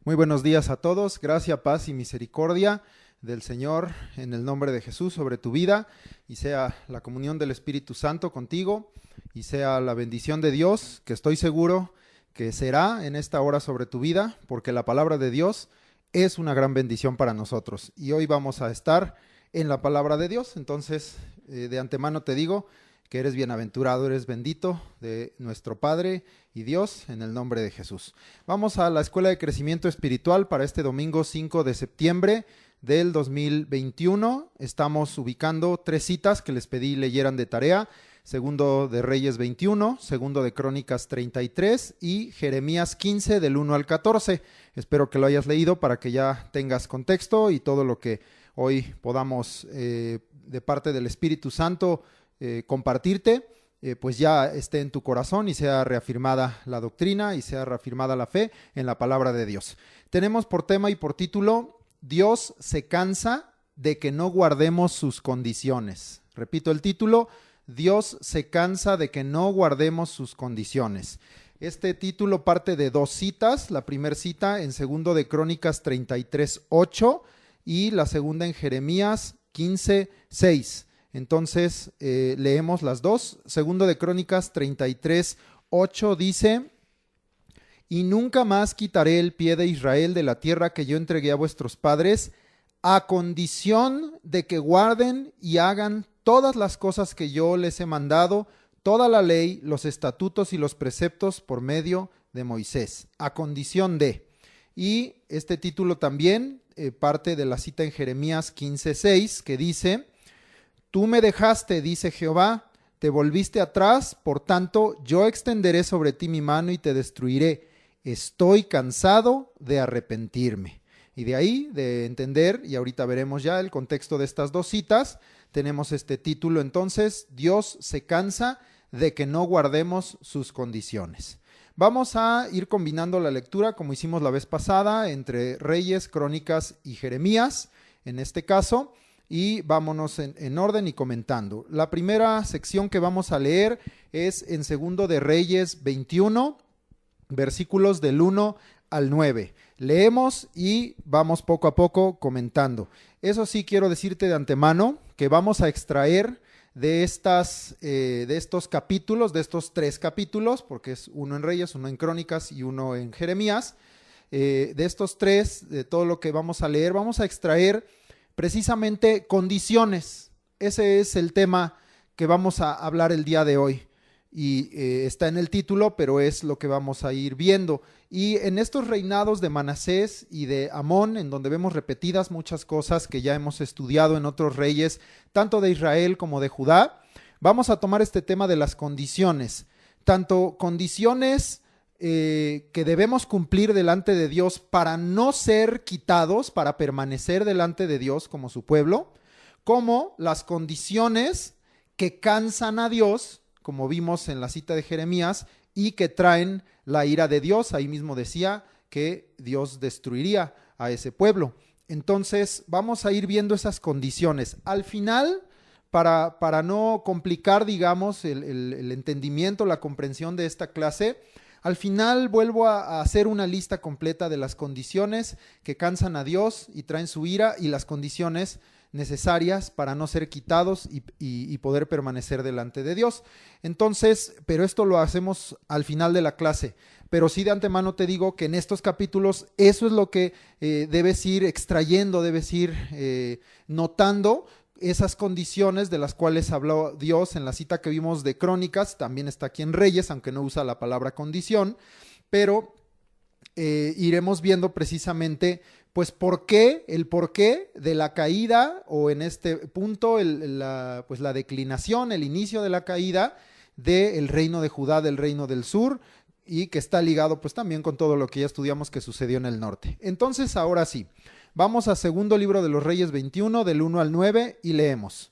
Muy buenos días a todos. Gracia, paz y misericordia del Señor en el nombre de Jesús sobre tu vida, y sea la comunión del Espíritu Santo contigo, y sea la bendición de Dios, que estoy seguro que será en esta hora sobre tu vida, porque la palabra de Dios es una gran bendición para nosotros. Y hoy vamos a estar en la palabra de Dios. Entonces, de antemano te digo que eres bienaventurado, eres bendito de nuestro Padre y Dios, en el nombre de Jesús. Vamos a la Escuela de Crecimiento Espiritual para este domingo 5 de septiembre del 2021. Estamos ubicando 3 citas que les pedí leyeran de tarea: Segundo de Reyes 21, Segundo de Crónicas 33 y Jeremías 15 del 1 al 14. Espero que lo hayas leído para que ya tengas contexto y todo lo que hoy podamos de parte del Espíritu Santo compartirte, pues ya esté en tu corazón y sea reafirmada la doctrina y sea reafirmada la fe en la palabra de Dios. Tenemos por tema y por título: Dios se cansa de que no guardemos sus condiciones. Repito el título: Dios se cansa de que no guardemos sus condiciones. Este título parte de 2 citas. La primera cita en Segundo de Crónicas 33:8 y la segunda en Jeremías 15:6. Entonces leemos las dos. Segundo de Crónicas 33:8 dice: Y nunca más quitaré el pie de Israel de la tierra que yo entregué a vuestros padres, a condición de que guarden y hagan todas las cosas que yo les he mandado, toda la ley, los estatutos y los preceptos por medio de Moisés, a condición de. Y este título también parte de la cita en Jeremías 15:6, que dice: Tú me dejaste, dice Jehová, te volviste atrás, por tanto yo extenderé sobre ti mi mano y te destruiré. Estoy cansado de arrepentirme. Y de ahí, de entender, y ahorita veremos ya el contexto de estas 2 citas, tenemos este título entonces: Dios se cansa de que no guardemos sus condiciones. Vamos a ir combinando la lectura como hicimos la vez pasada entre Reyes, Crónicas y Jeremías, en este caso. Y vámonos en orden y comentando. La primera sección que vamos a leer es en Segundo de Reyes 21, versículos del 1 al 9. Leemos y vamos poco a poco comentando. Eso sí, quiero decirte de antemano que vamos a extraer de estos capítulos, de estos 3 capítulos, porque es uno en Reyes, uno en Crónicas y uno en Jeremías. De estos 3, de todo lo que vamos a leer, vamos a extraer precisamente condiciones. Ese es el tema que vamos a hablar el día de hoy. Y está en el título, pero es lo que vamos a ir viendo. Y en estos reinados de Manasés y de Amón, en donde vemos repetidas muchas cosas que ya hemos estudiado en otros reyes, tanto de Israel como de Judá, vamos a tomar este tema de las condiciones. Tanto condiciones que debemos cumplir delante de Dios para no ser quitados, para permanecer delante de Dios como su pueblo, como las condiciones que cansan a Dios, como vimos en la cita de Jeremías, y que traen la ira de Dios. Ahí mismo decía que Dios destruiría a ese pueblo. Entonces vamos a ir viendo esas condiciones. Al final, para no complicar, digamos, el entendimiento, la comprensión de esta clase, al final vuelvo a hacer una lista completa de las condiciones que cansan a Dios y traen su ira, y las condiciones necesarias para no ser quitados y poder permanecer delante de Dios. Entonces, pero esto lo hacemos al final de la clase. Pero sí, de antemano te digo que en estos capítulos eso es lo que debes ir extrayendo, debes ir notando esas condiciones de las cuales habló Dios en la cita que vimos de Crónicas. También está aquí en Reyes, aunque no usa la palabra condición, pero iremos viendo precisamente pues el porqué de la caída, o en este punto la declinación, el inicio de la caída del reino de Judá, del reino del sur, y que está ligado pues también con todo lo que ya estudiamos que sucedió en el norte. Entonces, ahora sí, vamos a Segundo Libro de los Reyes 21, del 1 al 9, y leemos: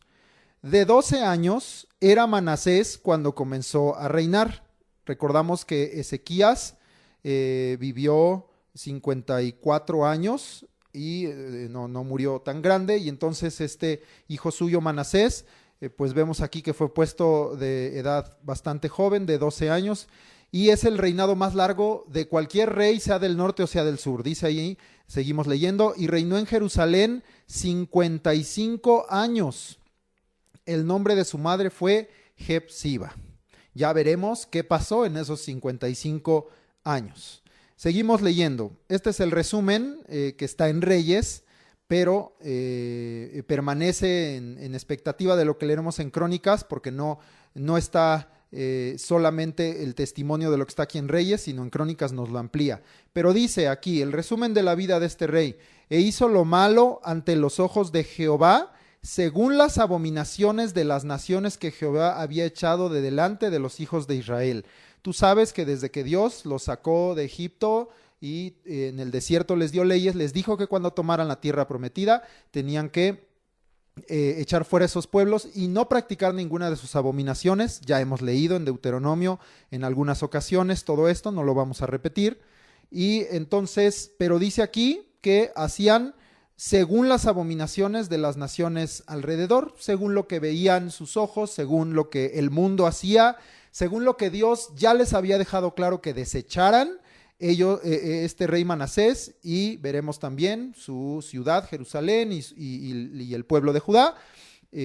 De 12 años era Manasés cuando comenzó a reinar. Recordamos que Ezequías vivió 54 años y no murió tan grande, y entonces este hijo suyo Manasés, pues vemos aquí que fue puesto de edad bastante joven, de 12 años, y es el reinado más largo de cualquier rey, sea del norte o sea del sur. Dice ahí, seguimos leyendo, y reinó en Jerusalén 55 años. El nombre de su madre fue Jepsiba. Ya veremos qué pasó en esos 55 años. Seguimos leyendo. Este es el resumen que está en Reyes, pero permanece en expectativa de lo que leeremos en Crónicas, porque no está solamente el testimonio de lo que está aquí en Reyes, sino en Crónicas nos lo amplía. Pero dice aquí, el resumen de la vida de este rey: e hizo lo malo ante los ojos de Jehová, según las abominaciones de las naciones que Jehová había echado de delante de los hijos de Israel. Tú sabes que desde que Dios los sacó de Egipto y en el desierto les dio leyes, les dijo que cuando tomaran la tierra prometida tenían que echar fuera esos pueblos y no practicar ninguna de sus abominaciones. Ya hemos leído en Deuteronomio en algunas ocasiones todo esto, no lo vamos a repetir. Y entonces, pero dice aquí que hacían según las abominaciones de las naciones alrededor, según lo que veían sus ojos, según lo que el mundo hacía, según lo que Dios ya les había dejado claro que desecharan. Ellos, este rey Manasés, y veremos también su ciudad Jerusalén y el pueblo de Judá,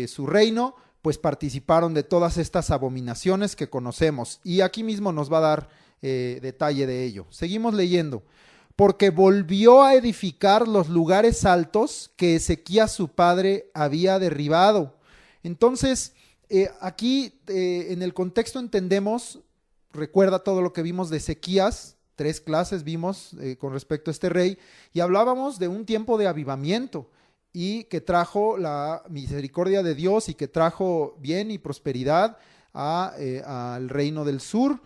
su reino, pues participaron de todas estas abominaciones que conocemos. Y aquí mismo nos va a dar detalle de ello. Seguimos leyendo. Porque volvió a edificar los lugares altos que Ezequías su padre había derribado. Entonces, aquí en el contexto entendemos, recuerda todo lo que vimos de Ezequías, 3 clases vimos con respecto a este rey, y hablábamos de un tiempo de avivamiento y que trajo la misericordia de Dios y que trajo bien y prosperidad al reino del sur,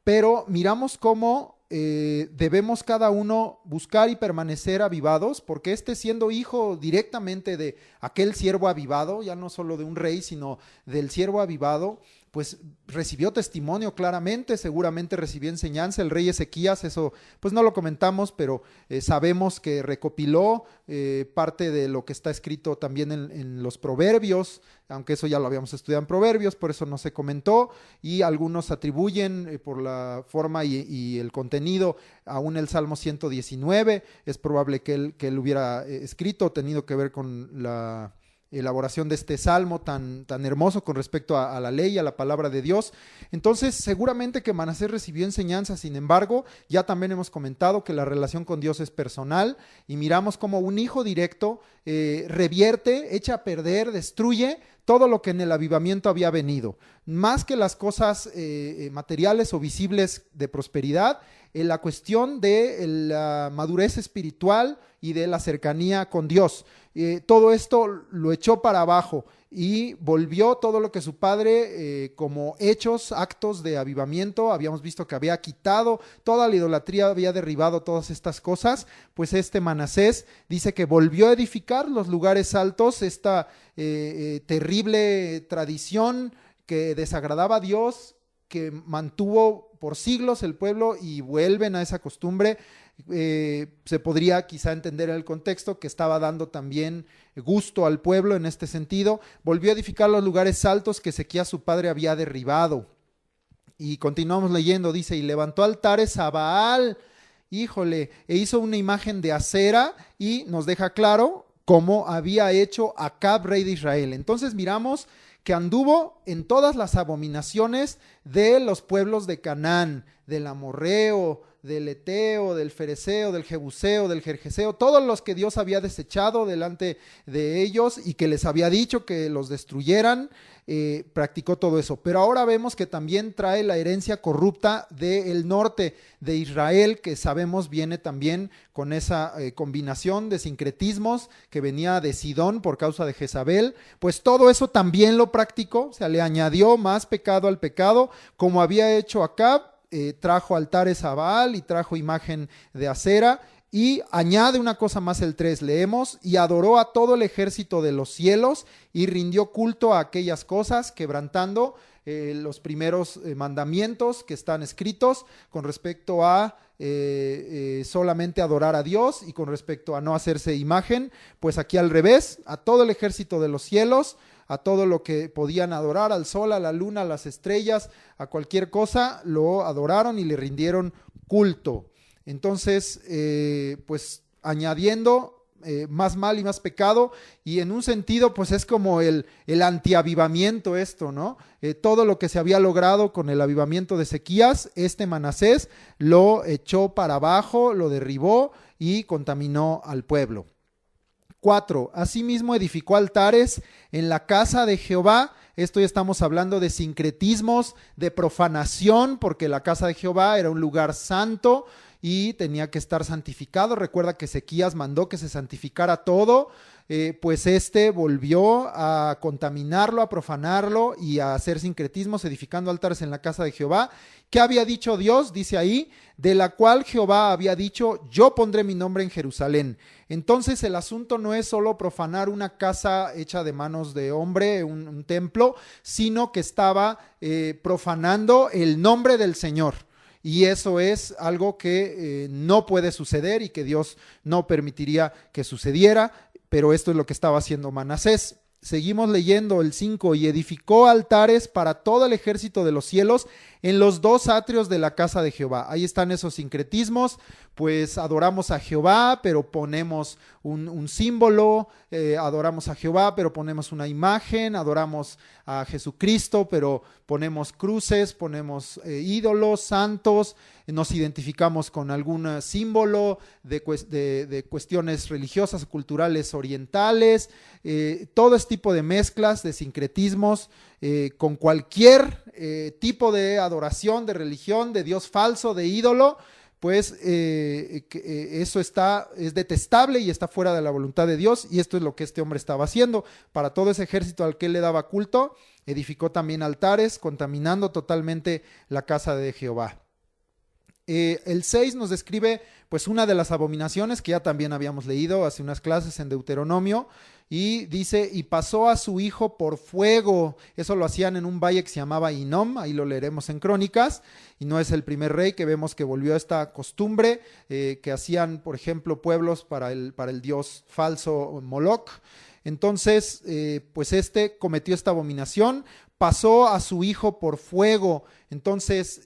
pero miramos cómo debemos cada uno buscar y permanecer avivados, porque siendo hijo directamente de aquel siervo avivado, ya no solo de un rey, sino del siervo avivado, pues recibió testimonio claramente, seguramente recibió enseñanza. El rey Ezequías, eso pues no lo comentamos, pero sabemos que recopiló parte de lo que está escrito también en los proverbios, aunque eso ya lo habíamos estudiado en proverbios, por eso no se comentó, y algunos atribuyen por la forma y el contenido aún el Salmo 119, es probable que él hubiera escrito, tenido que ver con la elaboración de este salmo tan hermoso con respecto a la ley, a la palabra de Dios. Entonces seguramente que Manasés recibió enseñanza. Sin embargo, ya también hemos comentado que la relación con Dios es personal, y miramos como un hijo directo revierte, echa a perder, destruye todo lo que en el avivamiento había venido, más que las cosas materiales o visibles de prosperidad, en la cuestión de la madurez espiritual y de la cercanía con Dios. Todo esto lo echó para abajo y volvió todo lo que su padre, como hechos, actos de avivamiento, habíamos visto que había quitado toda la idolatría, había derribado todas estas cosas. Pues Manasés dice que volvió a edificar los lugares altos, esta terrible tradición que desagradaba a Dios, que mantuvo por siglos el pueblo, y vuelven a esa costumbre. Se podría quizá entender en el contexto que estaba dando también gusto al pueblo en este sentido. Volvió a edificar los lugares altos que Ezequías su padre había derribado. Y continuamos leyendo, dice, y levantó altares a Baal, híjole, e hizo una imagen de acera, y nos deja claro cómo había hecho Acab, rey de Israel. Entonces miramos que anduvo en todas las abominaciones de los pueblos de Canaán, del amorreo, del eteo, del fereceo, del jebuseo, del gergeseo, todos los que Dios había desechado delante de ellos y que les había dicho que los destruyeran, practicó todo eso. Pero ahora vemos que también trae la herencia corrupta del norte de Israel, que sabemos viene también con esa combinación de sincretismos que venía de Sidón por causa de Jezabel. Pues todo eso también lo practicó, o sea, le añadió más pecado al pecado, como había hecho Acab. Trajo altares a Baal y trajo imagen de acera, y añade una cosa más el 3, leemos, y adoró a todo el ejército de los cielos y rindió culto a aquellas cosas, quebrantando los primeros mandamientos que están escritos con respecto a solamente adorar a Dios, y con respecto a no hacerse imagen. Pues aquí al revés, a todo el ejército de los cielos, a todo lo que podían adorar, al sol, a la luna, a las estrellas, a cualquier cosa, lo adoraron y le rindieron culto. Entonces, pues añadiendo más mal y más pecado, y en un sentido pues es como el antiavivamiento esto, ¿no? Todo lo que se había logrado con el avivamiento de Ezequías, Manasés lo echó para abajo, lo derribó y contaminó al pueblo. 4. Asimismo edificó altares en la casa de Jehová. Esto ya estamos hablando de sincretismos, de profanación, porque la casa de Jehová era un lugar santo y tenía que estar santificado. Recuerda que Ezequías mandó que se santificara todo, pues volvió a contaminarlo, a profanarlo y a hacer sincretismos, edificando altares en la casa de Jehová. ¿Qué había dicho Dios? Dice ahí, de la cual Jehová había dicho, yo pondré mi nombre en Jerusalén. Entonces el asunto no es solo profanar una casa hecha de manos de hombre, un templo, sino que estaba profanando el nombre del Señor. Y eso es algo que no puede suceder y que Dios no permitiría que sucediera, pero esto es lo que estaba haciendo Manasés. Seguimos leyendo el 5, y edificó altares para todo el ejército de los cielos en los 2 atrios de la casa de Jehová. Ahí están esos sincretismos, pues adoramos a Jehová, pero ponemos un símbolo, adoramos a Jehová, pero ponemos una imagen, adoramos a Jesucristo, pero ponemos cruces, ponemos ídolos, santos, nos identificamos con algún símbolo de cuestiones religiosas, culturales, orientales, todo este tipo de mezclas, de sincretismos, con cualquier tipo de adoración, de religión, de Dios falso, de ídolo, pues eso es detestable y está fuera de la voluntad de Dios, y esto es lo que este hombre estaba haciendo. Para todo ese ejército al que él le daba culto, edificó también altares, contaminando totalmente la casa de Jehová. El 6 nos describe pues una de las abominaciones que ya también habíamos leído hace unas clases en Deuteronomio, y dice, y pasó a su hijo por fuego. Eso lo hacían en un valle que se llamaba Hinnom, ahí lo leeremos en Crónicas, y no es el primer rey que vemos que volvió a esta costumbre, que hacían, por ejemplo, pueblos para el dios falso Moloch. Entonces, pues cometió esta abominación, pasó a su hijo por fuego. Entonces,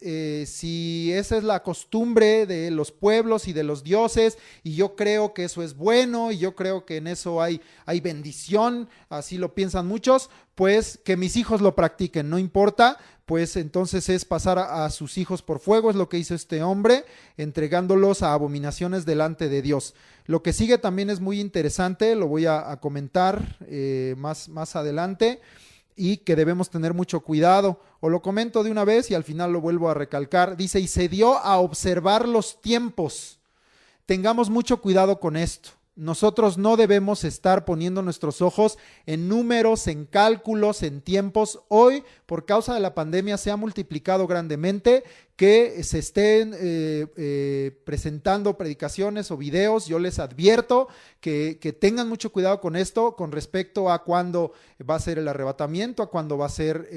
si esa es la costumbre de los pueblos y de los dioses, y yo creo que eso es bueno, y yo creo que en eso hay bendición, así lo piensan muchos, pues que mis hijos lo practiquen, no importa, pues entonces es pasar a sus hijos por fuego, es lo que hizo este hombre, entregándolos a abominaciones delante de Dios. Lo que sigue también es muy interesante, lo voy a comentar más adelante, y que debemos tener mucho cuidado. O lo comento de una vez y al final lo vuelvo a recalcar. Dice, y se dio a observar los tiempos. Tengamos mucho cuidado con esto. Nosotros no debemos estar poniendo nuestros ojos en números, en cálculos, en tiempos. Hoy, por causa de la pandemia, se ha multiplicado grandemente que se estén presentando predicaciones o videos. Yo les advierto que tengan mucho cuidado con esto, con respecto a cuándo va a ser el arrebatamiento, a cuándo va a ser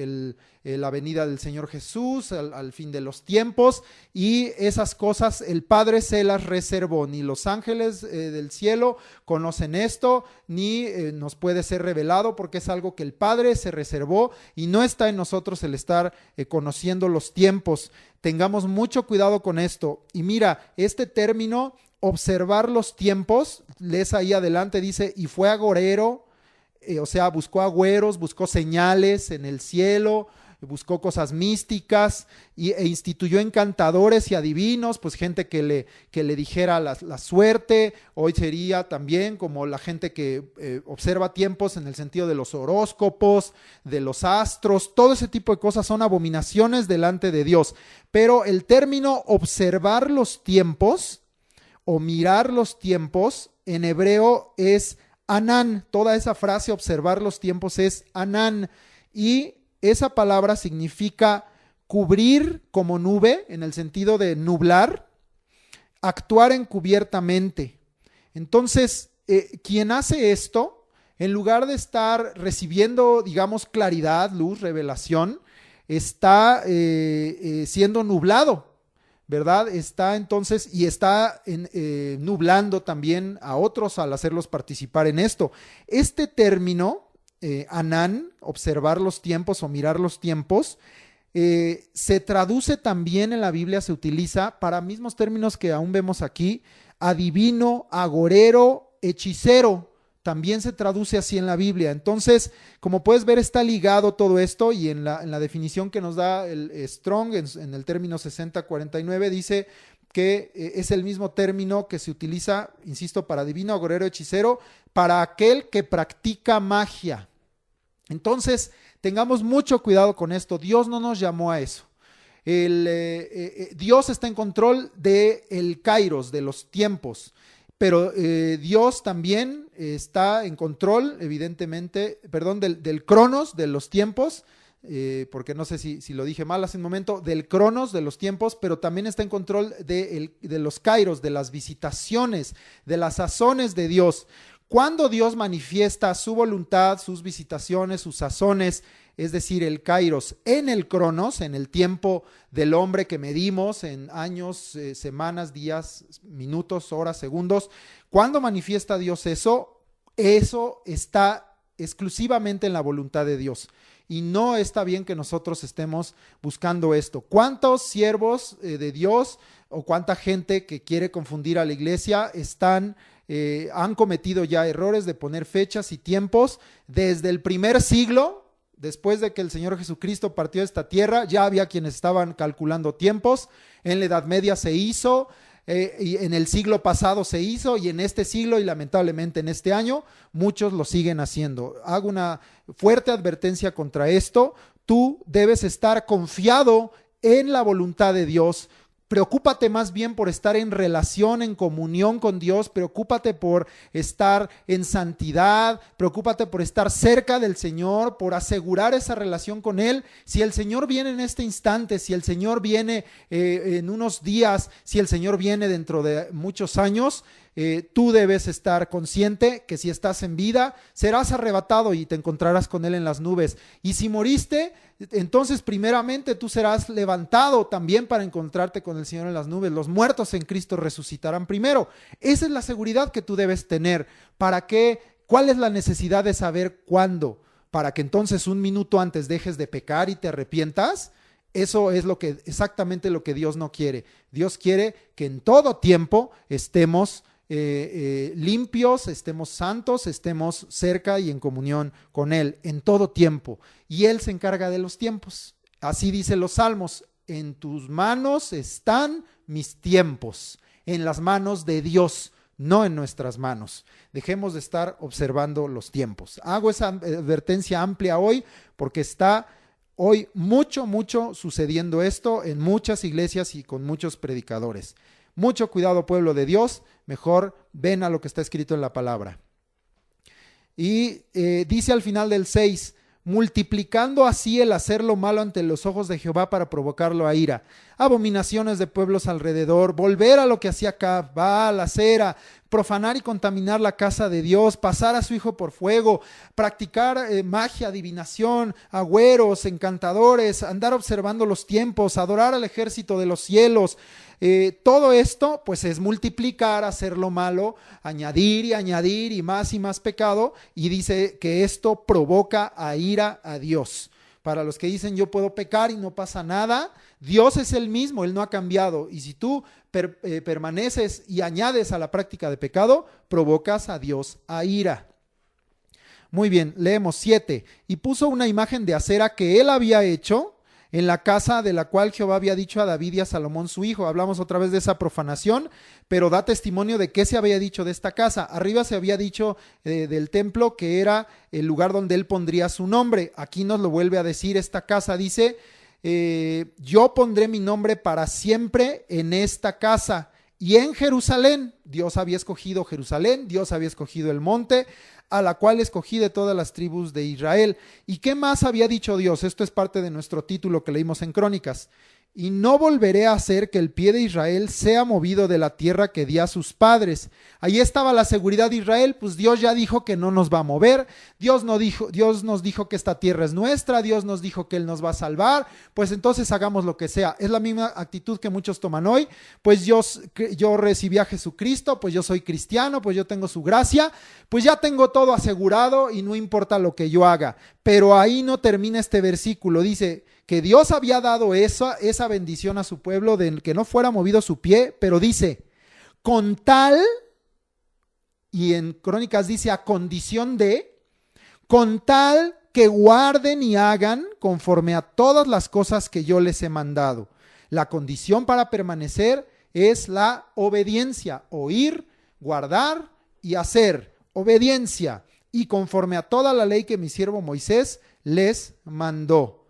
la venida del Señor Jesús, al fin de los tiempos, y esas cosas el Padre se las reservó. Ni los ángeles del cielo conocen esto, ni nos puede ser revelado, porque es algo que el Padre se reservó y no está en nosotros el estar conociendo los tiempos. Tengamos mucho cuidado con esto. Y mira, este término, observar los tiempos, lees ahí adelante, dice, y fue agorero, o sea, buscó agüeros, buscó señales en el cielo, buscó cosas místicas e instituyó encantadores y adivinos, pues gente que le dijera la suerte. Hoy sería también como la gente que observa tiempos en el sentido de los horóscopos, de los astros. Todo ese tipo de cosas son abominaciones delante de Dios. Pero el término observar los tiempos o mirar los tiempos en hebreo es anán. Toda esa frase observar los tiempos es anán, y esa palabra significa cubrir como nube, en el sentido de nublar, actuar encubiertamente. Entonces, quien hace esto, en lugar de estar recibiendo, digamos, claridad, luz, revelación, está siendo nublado, ¿verdad? Está entonces, y está nublando también a otros al hacerlos participar en esto. Este término anán, observar los tiempos o mirar los tiempos, se traduce también en la Biblia, se utiliza para mismos términos que aún vemos aquí, adivino, agorero, hechicero. También se traduce así en la Biblia. Entonces, como puedes ver, está ligado todo esto, y en la definición que nos da el Strong, en el término 6049, dice que es el mismo término que se utiliza, insisto, para adivino, agorero, hechicero, para aquel que practica magia. Entonces, tengamos mucho cuidado con esto. Dios no nos llamó a eso. Dios está en control del kairos, de los tiempos. Pero Dios también está en control, evidentemente, del cronos, de los tiempos, porque no sé si lo dije mal hace un momento, del cronos, de los tiempos, pero también está en control de los kairos, de las visitaciones, de las sazones de Dios. Cuando Dios manifiesta su voluntad, sus visitaciones, sus sazones, es decir, el kairos en el cronos, en el tiempo del hombre que medimos en años, semanas, días, minutos, horas, segundos, cuando manifiesta Dios eso está exclusivamente en la voluntad de Dios. Y no está bien que nosotros estemos buscando esto. ¿Cuántos siervos de Dios o cuánta gente que quiere confundir a la iglesia han cometido ya errores de poner fechas y tiempos desde el primer siglo? Después de que el Señor Jesucristo partió de esta tierra, ya había quienes estaban calculando tiempos. En la Edad Media se hizo, y en el siglo pasado se hizo, y en este siglo, y lamentablemente en este año, muchos lo siguen haciendo. Hago una fuerte advertencia contra esto. Tú debes estar confiado en la voluntad de Dios. Preocúpate más bien por estar en relación, en comunión con Dios. Preocúpate por estar en santidad. Preocúpate por estar cerca del Señor, por asegurar esa relación con Él. Si el Señor viene en este instante, si el Señor viene en unos días, si el Señor viene dentro de muchos años, tú debes estar consciente que si estás en vida, serás arrebatado y te encontrarás con Él en las nubes. Y si moriste, entonces primeramente tú serás levantado también para encontrarte con el Señor en las nubes. Los muertos en Cristo resucitarán primero. Esa es la seguridad que tú debes tener. ¿Para qué? ¿Cuál es la necesidad de saber cuándo? Para que entonces un minuto antes dejes de pecar y te arrepientas. Eso es exactamente lo que Dios no quiere. Dios quiere que en todo tiempo estemos limpios, estemos santos, estemos cerca y en comunión con Él en todo tiempo. Y Él se encarga de los tiempos. Así dicen los salmos: en tus manos están mis tiempos, en las manos de Dios, no en nuestras manos. Dejemos de estar observando los tiempos. Hago esa advertencia amplia hoy porque está hoy mucho sucediendo esto en muchas iglesias y con muchos predicadores. Mucho cuidado, pueblo de Dios, mejor ven a lo que está escrito en la palabra. Y dice al final del 6, multiplicando así el hacer lo malo ante los ojos de Jehová para provocarlo a ira. Abominaciones de pueblos alrededor, volver a lo que hacía Acab, Baal, Acera, profanar y contaminar la casa de Dios, pasar a su hijo por fuego, practicar magia, adivinación, agüeros, encantadores, andar observando los tiempos, adorar al ejército de los cielos. Todo esto pues es multiplicar, hacer lo malo, añadir y más pecado, y dice que esto provoca a ira a Dios. Para los que dicen yo puedo pecar y no pasa nada, Dios es el mismo, Él no ha cambiado, y si tú permaneces y añades a la práctica de pecado, provocas a Dios a ira. Muy bien, leemos 7. Y puso una imagen de acera que él había hecho en la casa de la cual Jehová había dicho a David y a Salomón su hijo. Hablamos otra vez de esa profanación, pero da testimonio de qué se había dicho de esta casa. Arriba se había dicho del templo que era el lugar donde él pondría su nombre. Aquí nos lo vuelve a decir esta casa. Dice, yo pondré mi nombre para siempre en esta casa y en Jerusalén. Dios había escogido Jerusalén, Dios había escogido el monte, a la cual escogí de todas las tribus de Israel. ¿Y qué más había dicho Dios? Esto es parte de nuestro título que leímos en Crónicas. y no volveré a hacer que el pie de Israel sea movido de la tierra que di a sus padres. Ahí estaba la seguridad de Israel, pues Dios ya dijo que no nos va a mover, Dios nos dijo que esta tierra es nuestra, Dios nos dijo que Él nos va a salvar, pues entonces hagamos lo que sea. Es la misma actitud que muchos toman hoy, pues yo recibí a Jesucristo, pues yo soy cristiano, pues yo tengo su gracia, pues ya tengo todo asegurado y no importa lo que yo haga. Pero ahí no termina este versículo, dice que Dios había dado esa bendición a su pueblo de que no fuera movido su pie, pero dice, con tal, y en Crónicas dice a condición de, con tal que guarden y hagan conforme a todas las cosas que yo les he mandado. La condición para permanecer es la obediencia, oír, guardar y hacer, obediencia, y conforme a toda la ley que mi siervo Moisés les mandó.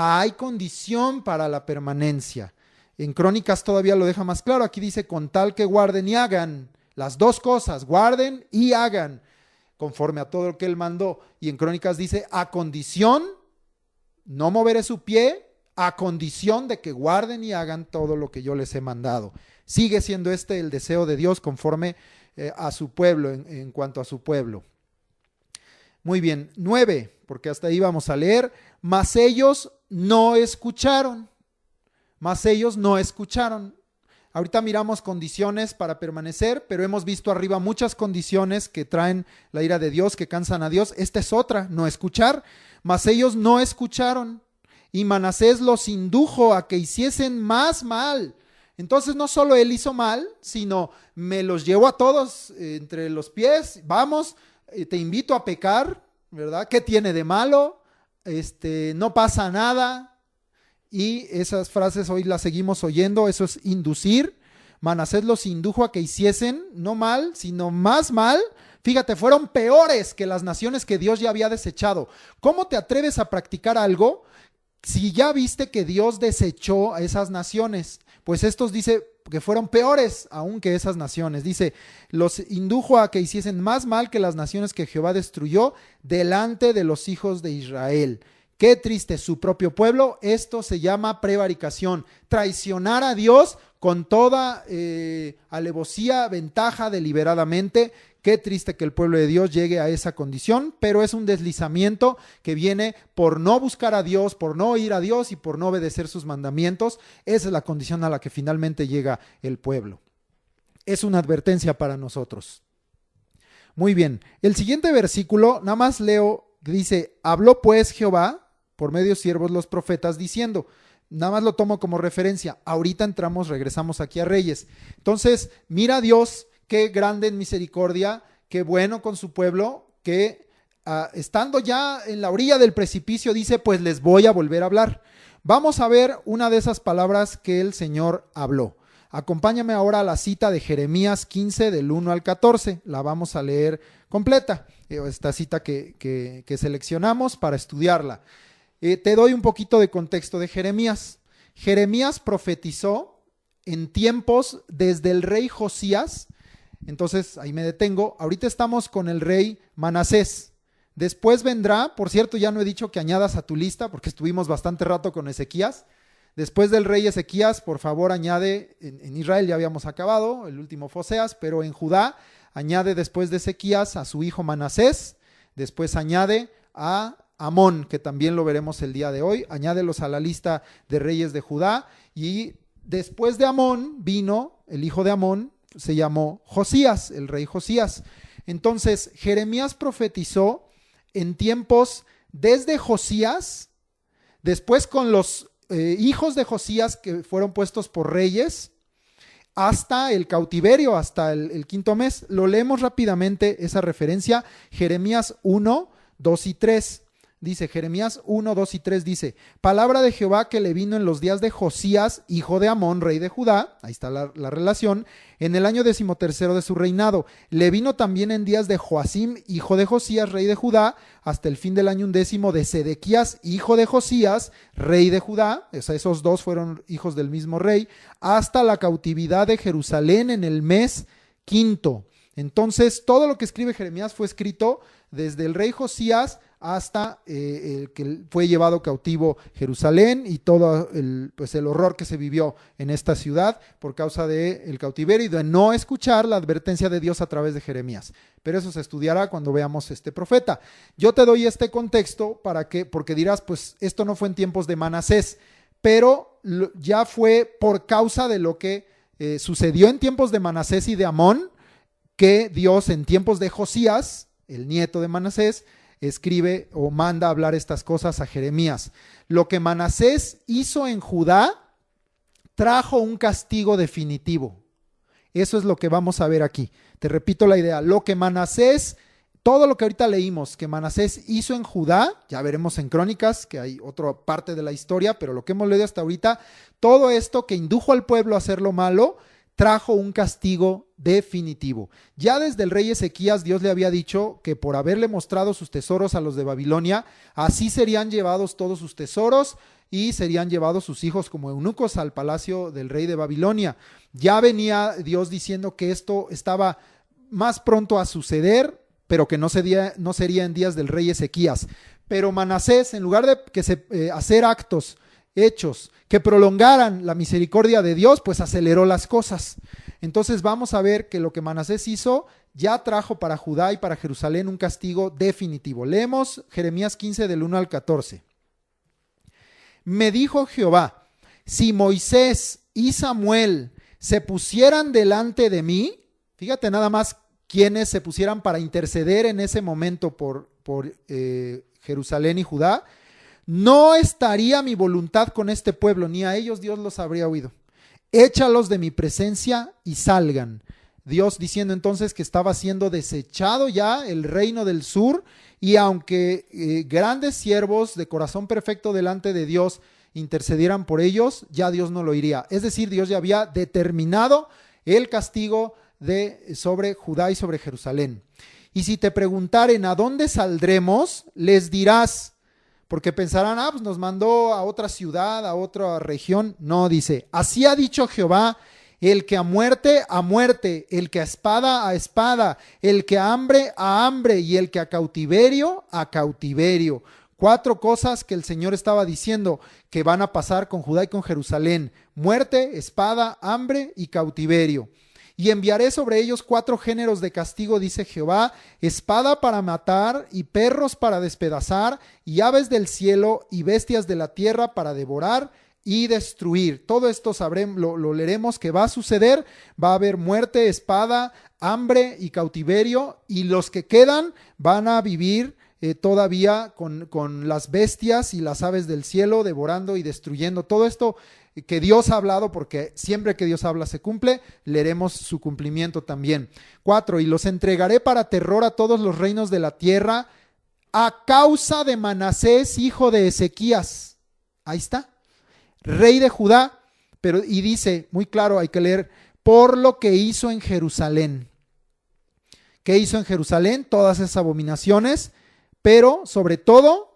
Hay condición para la permanencia. En Crónicas todavía lo deja más claro. Aquí dice, con tal que guarden y hagan. Las dos cosas, guarden y hagan, conforme a todo lo que Él mandó. Y en Crónicas dice, a condición, no moveré su pie, a condición de que guarden y hagan todo lo que yo les he mandado. Sigue siendo este el deseo de Dios conforme a su pueblo, en cuanto a su pueblo. Muy bien, 9, porque hasta ahí vamos a leer. Mas ellos no escucharon. Mas ellos no escucharon. Ahorita miramos condiciones para permanecer, pero hemos visto arriba muchas condiciones que traen la ira de Dios, que cansan a Dios. Esta es otra, no escuchar. Mas ellos no escucharon. Y Manasés los indujo a que hiciesen más mal. Entonces no solo él hizo mal, sino me los llevo a todos entre los pies. Vamos, te invito a pecar, ¿verdad? ¿Qué tiene de malo? No pasa nada. Y esas frases hoy las seguimos oyendo. Eso es inducir. Manasés los indujo a que hiciesen no mal, sino más mal. Fíjate, fueron peores que las naciones que Dios ya había desechado. ¿Cómo te atreves a practicar algo si ya viste que Dios desechó a esas naciones? Pues estos dice que fueron peores aún que esas naciones. Dice, los indujo a que hiciesen más mal que las naciones que Jehová destruyó delante de los hijos de Israel. Qué triste, su propio pueblo. Esto se llama prevaricación, traicionar a Dios con toda alevosía, ventaja, deliberadamente. Qué triste que el pueblo de Dios llegue a esa condición, pero es un deslizamiento que viene por no buscar a Dios, por no oír a Dios y por no obedecer sus mandamientos. Esa es la condición a la que finalmente llega el pueblo. Es una advertencia para nosotros. Muy bien, el siguiente versículo, nada más leo, dice, habló pues Jehová por medio de siervos los profetas diciendo, nada más lo tomo como referencia, ahorita regresamos aquí a Reyes. Entonces, mira a Dios, qué grande en misericordia, qué bueno con su pueblo, que estando ya en la orilla del precipicio dice, pues les voy a volver a hablar. Vamos a ver una de esas palabras que el Señor habló. Acompáñame ahora a la cita de Jeremías 15 del 1 al 14, la vamos a leer completa, esta cita que seleccionamos para estudiarla. Te doy un poquito de contexto de Jeremías. Jeremías profetizó en tiempos desde el rey Josías. Entonces ahí me detengo. Ahorita estamos con el rey Manasés. Después vendrá, por cierto, ya no he dicho que añadas a tu lista porque estuvimos bastante rato con Ezequías. Después del rey Ezequías, por favor añade, en Israel ya habíamos acabado, el último fue Oseas, pero en Judá añade después de Ezequías a su hijo Manasés. Después añade a Amón, que también lo veremos el día de hoy. Añádelos a la lista de reyes de Judá. Y después de Amón vino el hijo de Amón, se llamó Josías, el rey Josías. Entonces, Jeremías profetizó en tiempos desde Josías, después con los hijos de Josías que fueron puestos por reyes, hasta el cautiverio, hasta el quinto mes. Lo leemos rápidamente, esa referencia, Jeremías 1, 2 y 3. Dice Jeremías 1, 2 y 3 dice, palabra de Jehová que le vino en los días de Josías, hijo de Amón, rey de Judá, ahí está la relación, en el año 13º de su reinado. Le vino también en días de Joacim, hijo de Josías, rey de Judá, hasta el fin del año 11 de Sedequías, hijo de Josías, rey de Judá, o sea, esos dos fueron hijos del mismo rey, hasta la cautividad de Jerusalén en el mes quinto. Entonces, todo lo que escribe Jeremías fue escrito desde el rey Josías hasta el que fue llevado cautivo Jerusalén y todo el horror que se vivió en esta ciudad por causa del cautiverio y de no escuchar la advertencia de Dios a través de Jeremías. Pero eso se estudiará cuando veamos este profeta. Yo te doy este contexto porque dirás, pues esto no fue en tiempos de Manasés, pero ya fue por causa de lo que sucedió en tiempos de Manasés y de Amón, que Dios en tiempos de Josías, el nieto de Manasés, escribe o manda hablar estas cosas a Jeremías. Lo que Manasés hizo en Judá trajo un castigo definitivo. Eso es lo que vamos a ver aquí. Te repito la idea. Lo que Manasés, todo lo que ahorita leímos que Manasés hizo en Judá, ya veremos en Crónicas, que hay otra parte de la historia, pero lo que hemos leído hasta ahorita, todo esto que indujo al pueblo a hacer lo malo, trajo un castigo definitivo. Ya desde el rey Ezequías Dios le había dicho que por haberle mostrado sus tesoros a los de Babilonia, así serían llevados todos sus tesoros y serían llevados sus hijos como eunucos al palacio del rey de Babilonia. Ya venía Dios diciendo que esto estaba más pronto a suceder, pero que no sería en días del rey Ezequías. Pero Manasés, en lugar de hacer hechos que prolongaran la misericordia de Dios, pues aceleró las cosas. Entonces vamos a ver que lo que Manasés hizo ya trajo para Judá y para Jerusalén un castigo definitivo. Leemos Jeremías 15 del 1 al 14. Me dijo Jehová, si Moisés y Samuel se pusieran delante de mí, fíjate nada más quienes se pusieran para interceder en ese momento por Jerusalén y Judá, no estaría mi voluntad con este pueblo, ni a ellos Dios los habría oído. Échalos de mi presencia y salgan. Dios diciendo entonces que estaba siendo desechado ya el reino del sur, y aunque grandes siervos de corazón perfecto delante de Dios intercedieran por ellos, ya Dios no lo iría. Es decir, Dios ya había determinado el castigo sobre Judá y sobre Jerusalén. Y si te preguntaren a dónde saldremos, les dirás, porque pensarán, pues nos mandó a otra ciudad, a otra región. No, dice, así ha dicho Jehová, el que a muerte, el que a espada, el que a hambre, y el que a cautiverio. 4 cosas que el Señor estaba diciendo que van a pasar con Judá y con Jerusalén: muerte, espada, hambre y cautiverio. Y enviaré sobre ellos 4 géneros de castigo, dice Jehová: espada para matar, y perros para despedazar, y aves del cielo, y bestias de la tierra para devorar y destruir. Todo esto lo leeremos que va a suceder. Va a haber muerte, espada, hambre y cautiverio, y los que quedan van a vivir todavía con las bestias y las aves del cielo, devorando y destruyendo. Todo esto que Dios ha hablado, porque siempre que Dios habla se cumple, leeremos su cumplimiento también. 4, y los entregaré para terror a todos los reinos de la tierra a causa de Manasés, hijo de Ezequías. Ahí está, rey de Judá, y dice, muy claro, hay que leer, por lo que hizo en Jerusalén. ¿Qué hizo en Jerusalén? Todas esas abominaciones, pero sobre todo,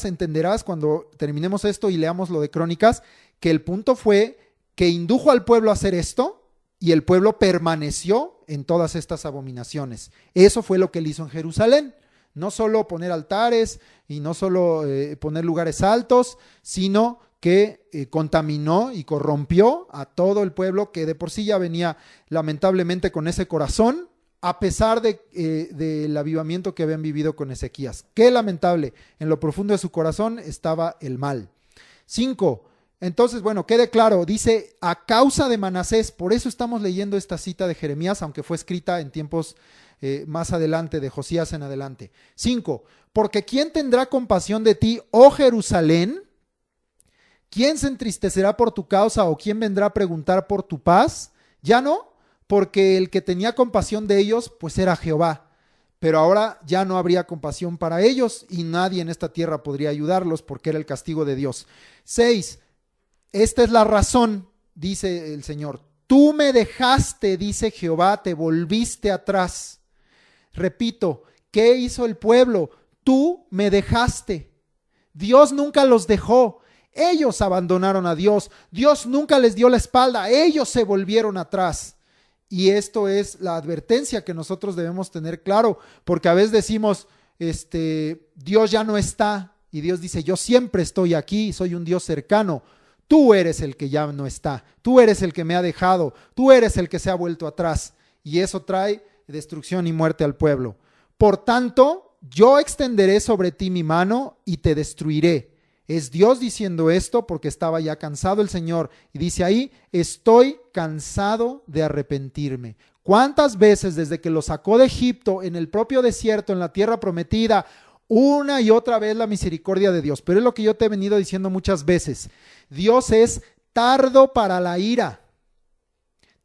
entenderás cuando terminemos esto y leamos lo de Crónicas, que el punto fue que indujo al pueblo a hacer esto, y el pueblo permaneció en todas estas abominaciones. Eso fue lo que él hizo en Jerusalén. No solo poner altares y no solo poner lugares altos, sino que contaminó y corrompió a todo el pueblo, que de por sí ya venía lamentablemente con ese corazón, a pesar del avivamiento que habían vivido con Ezequías. Qué lamentable, en lo profundo de su corazón estaba el mal. 5. Entonces, bueno, quede claro, dice, a causa de Manasés. Por eso estamos leyendo esta cita de Jeremías, aunque fue escrita en tiempos más adelante, de Josías en adelante. 5. Porque ¿quién tendrá compasión de ti, oh Jerusalén? ¿Quién se entristecerá por tu causa, o quién vendrá a preguntar por tu paz? Ya no, porque el que tenía compasión de ellos, pues era Jehová. Pero ahora ya no habría compasión para ellos, y nadie en esta tierra podría ayudarlos, porque era el castigo de Dios. 6. Esta es la razón, dice el Señor. Tú me dejaste, dice Jehová, te volviste atrás. Repito, ¿qué hizo el pueblo? Tú me dejaste. Dios nunca los dejó. Ellos abandonaron a Dios. Dios nunca les dio la espalda. Ellos se volvieron atrás. Y esto es la advertencia que nosotros debemos tener claro, porque a veces decimos, Dios ya no está, y Dios dice, yo siempre estoy aquí, soy un Dios cercano. Tú eres el que ya no está, tú eres el que me ha dejado, tú eres el que se ha vuelto atrás, y eso trae destrucción y muerte al pueblo. Por tanto, yo extenderé sobre ti mi mano y te destruiré. Es Dios diciendo esto porque estaba ya cansado el Señor, y dice ahí, estoy cansado de arrepentirme. ¿Cuántas veces desde que lo sacó de Egipto, en el propio desierto, en la tierra prometida, una y otra vez la misericordia de Dios? Pero es lo que yo te he venido diciendo muchas veces. Dios es tardo para la ira.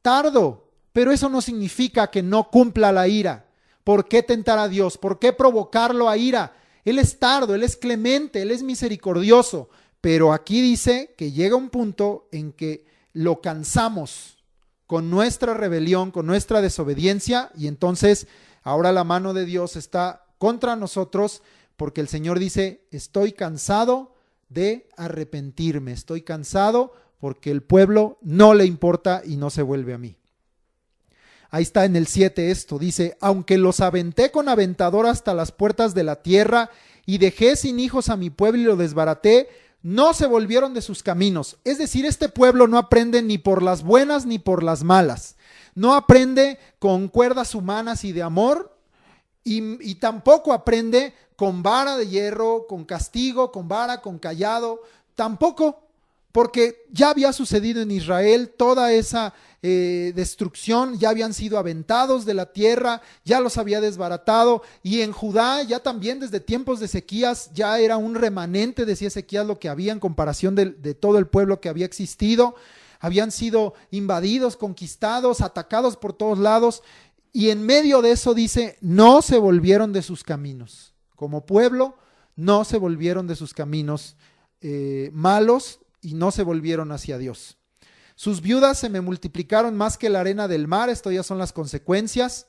Tardo, pero eso no significa que no cumpla la ira. ¿Por qué tentar a Dios? ¿Por qué provocarlo a ira? Él es tardo, Él es clemente, Él es misericordioso. Pero aquí dice que llega un punto en que lo cansamos con nuestra rebelión, con nuestra desobediencia, y entonces ahora la mano de Dios está contra nosotros, porque el Señor dice, estoy cansado de arrepentirme, estoy cansado porque el pueblo no le importa y no se vuelve a mí. Ahí está en el 7 esto, dice, aunque los aventé con aventador hasta las puertas de la tierra y dejé sin hijos a mi pueblo y lo desbaraté, no se volvieron de sus caminos. Es decir, este pueblo no aprende ni por las buenas ni por las malas. No aprende con cuerdas humanas y de amor, y tampoco aprende con vara de hierro, con castigo, con vara, con cayado. Tampoco, porque ya había sucedido en Israel toda esa destrucción, ya habían sido aventados de la tierra, ya los había desbaratado, y en Judá ya también desde tiempos de Ezequías ya era un remanente, decía Ezequías, lo que había en comparación de todo el pueblo que había existido. Habían sido invadidos, conquistados, atacados por todos lados, y en medio de eso dice, no se volvieron de sus caminos. Como pueblo, no se volvieron de sus caminos malos y no se volvieron hacia Dios. Sus viudas se me multiplicaron más que la arena del mar. Esto ya son las consecuencias.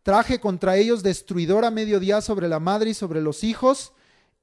Traje contra ellos destruidor a mediodía sobre la madre y sobre los hijos.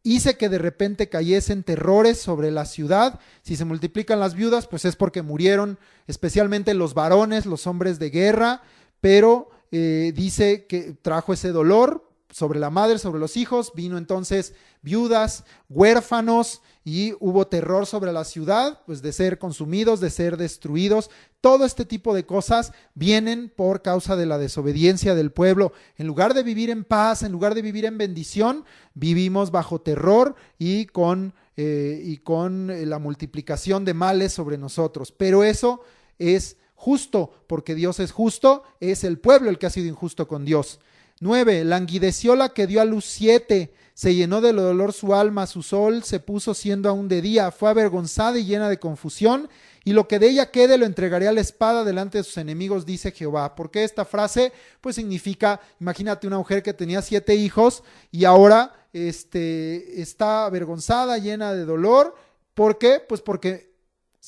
Hice que de repente cayesen terrores sobre la ciudad. Si se multiplican las viudas, pues es porque murieron especialmente los varones, los hombres de guerra. Pero dice que trajo ese dolor sobre la madre, sobre los hijos. Vino entonces viudas, huérfanos, y hubo terror sobre la ciudad, pues de ser consumidos, de ser destruidos. Todo este tipo de cosas vienen por causa de la desobediencia del pueblo. En lugar de vivir en paz, en lugar de vivir en bendición, vivimos bajo terror y con la multiplicación de males sobre nosotros. Pero eso es justo, porque Dios es justo, es el pueblo el que ha sido injusto con Dios. 9. Languideció la que dio a luz 7, se llenó de dolor su alma, su sol se puso siendo aún de día, fue avergonzada y llena de confusión, y lo que de ella quede lo entregaré a la espada delante de sus enemigos, dice Jehová. ¿Por qué esta frase? Pues significa, imagínate una mujer que tenía 7 hijos y ahora está avergonzada, llena de dolor. ¿Por qué? Pues porque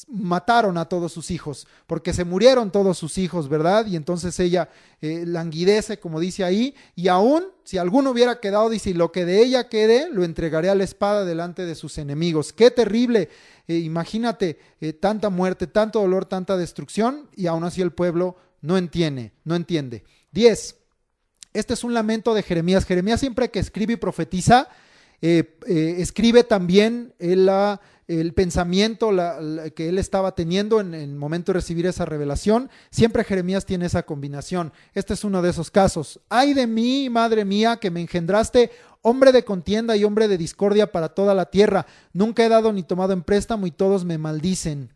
mataron a todos sus hijos, porque se murieron todos sus hijos, ¿verdad? Y entonces ella languidece, como dice ahí, y aún si alguno hubiera quedado, dice, y lo que de ella quede, lo entregaré a la espada delante de sus enemigos. ¡Qué terrible! Imagínate tanta muerte, tanto dolor, tanta destrucción, y aún así el pueblo no entiende. 10. Este es un lamento de Jeremías. Jeremías siempre que escribe y profetiza, escribe también el pensamiento que él estaba teniendo en el momento de recibir esa revelación. Siempre Jeremías tiene esa combinación. Este es uno de esos casos. Ay de mí, madre mía, que me engendraste, hombre de contienda y hombre de discordia para toda la tierra. Nunca he dado ni tomado en préstamo y todos me maldicen.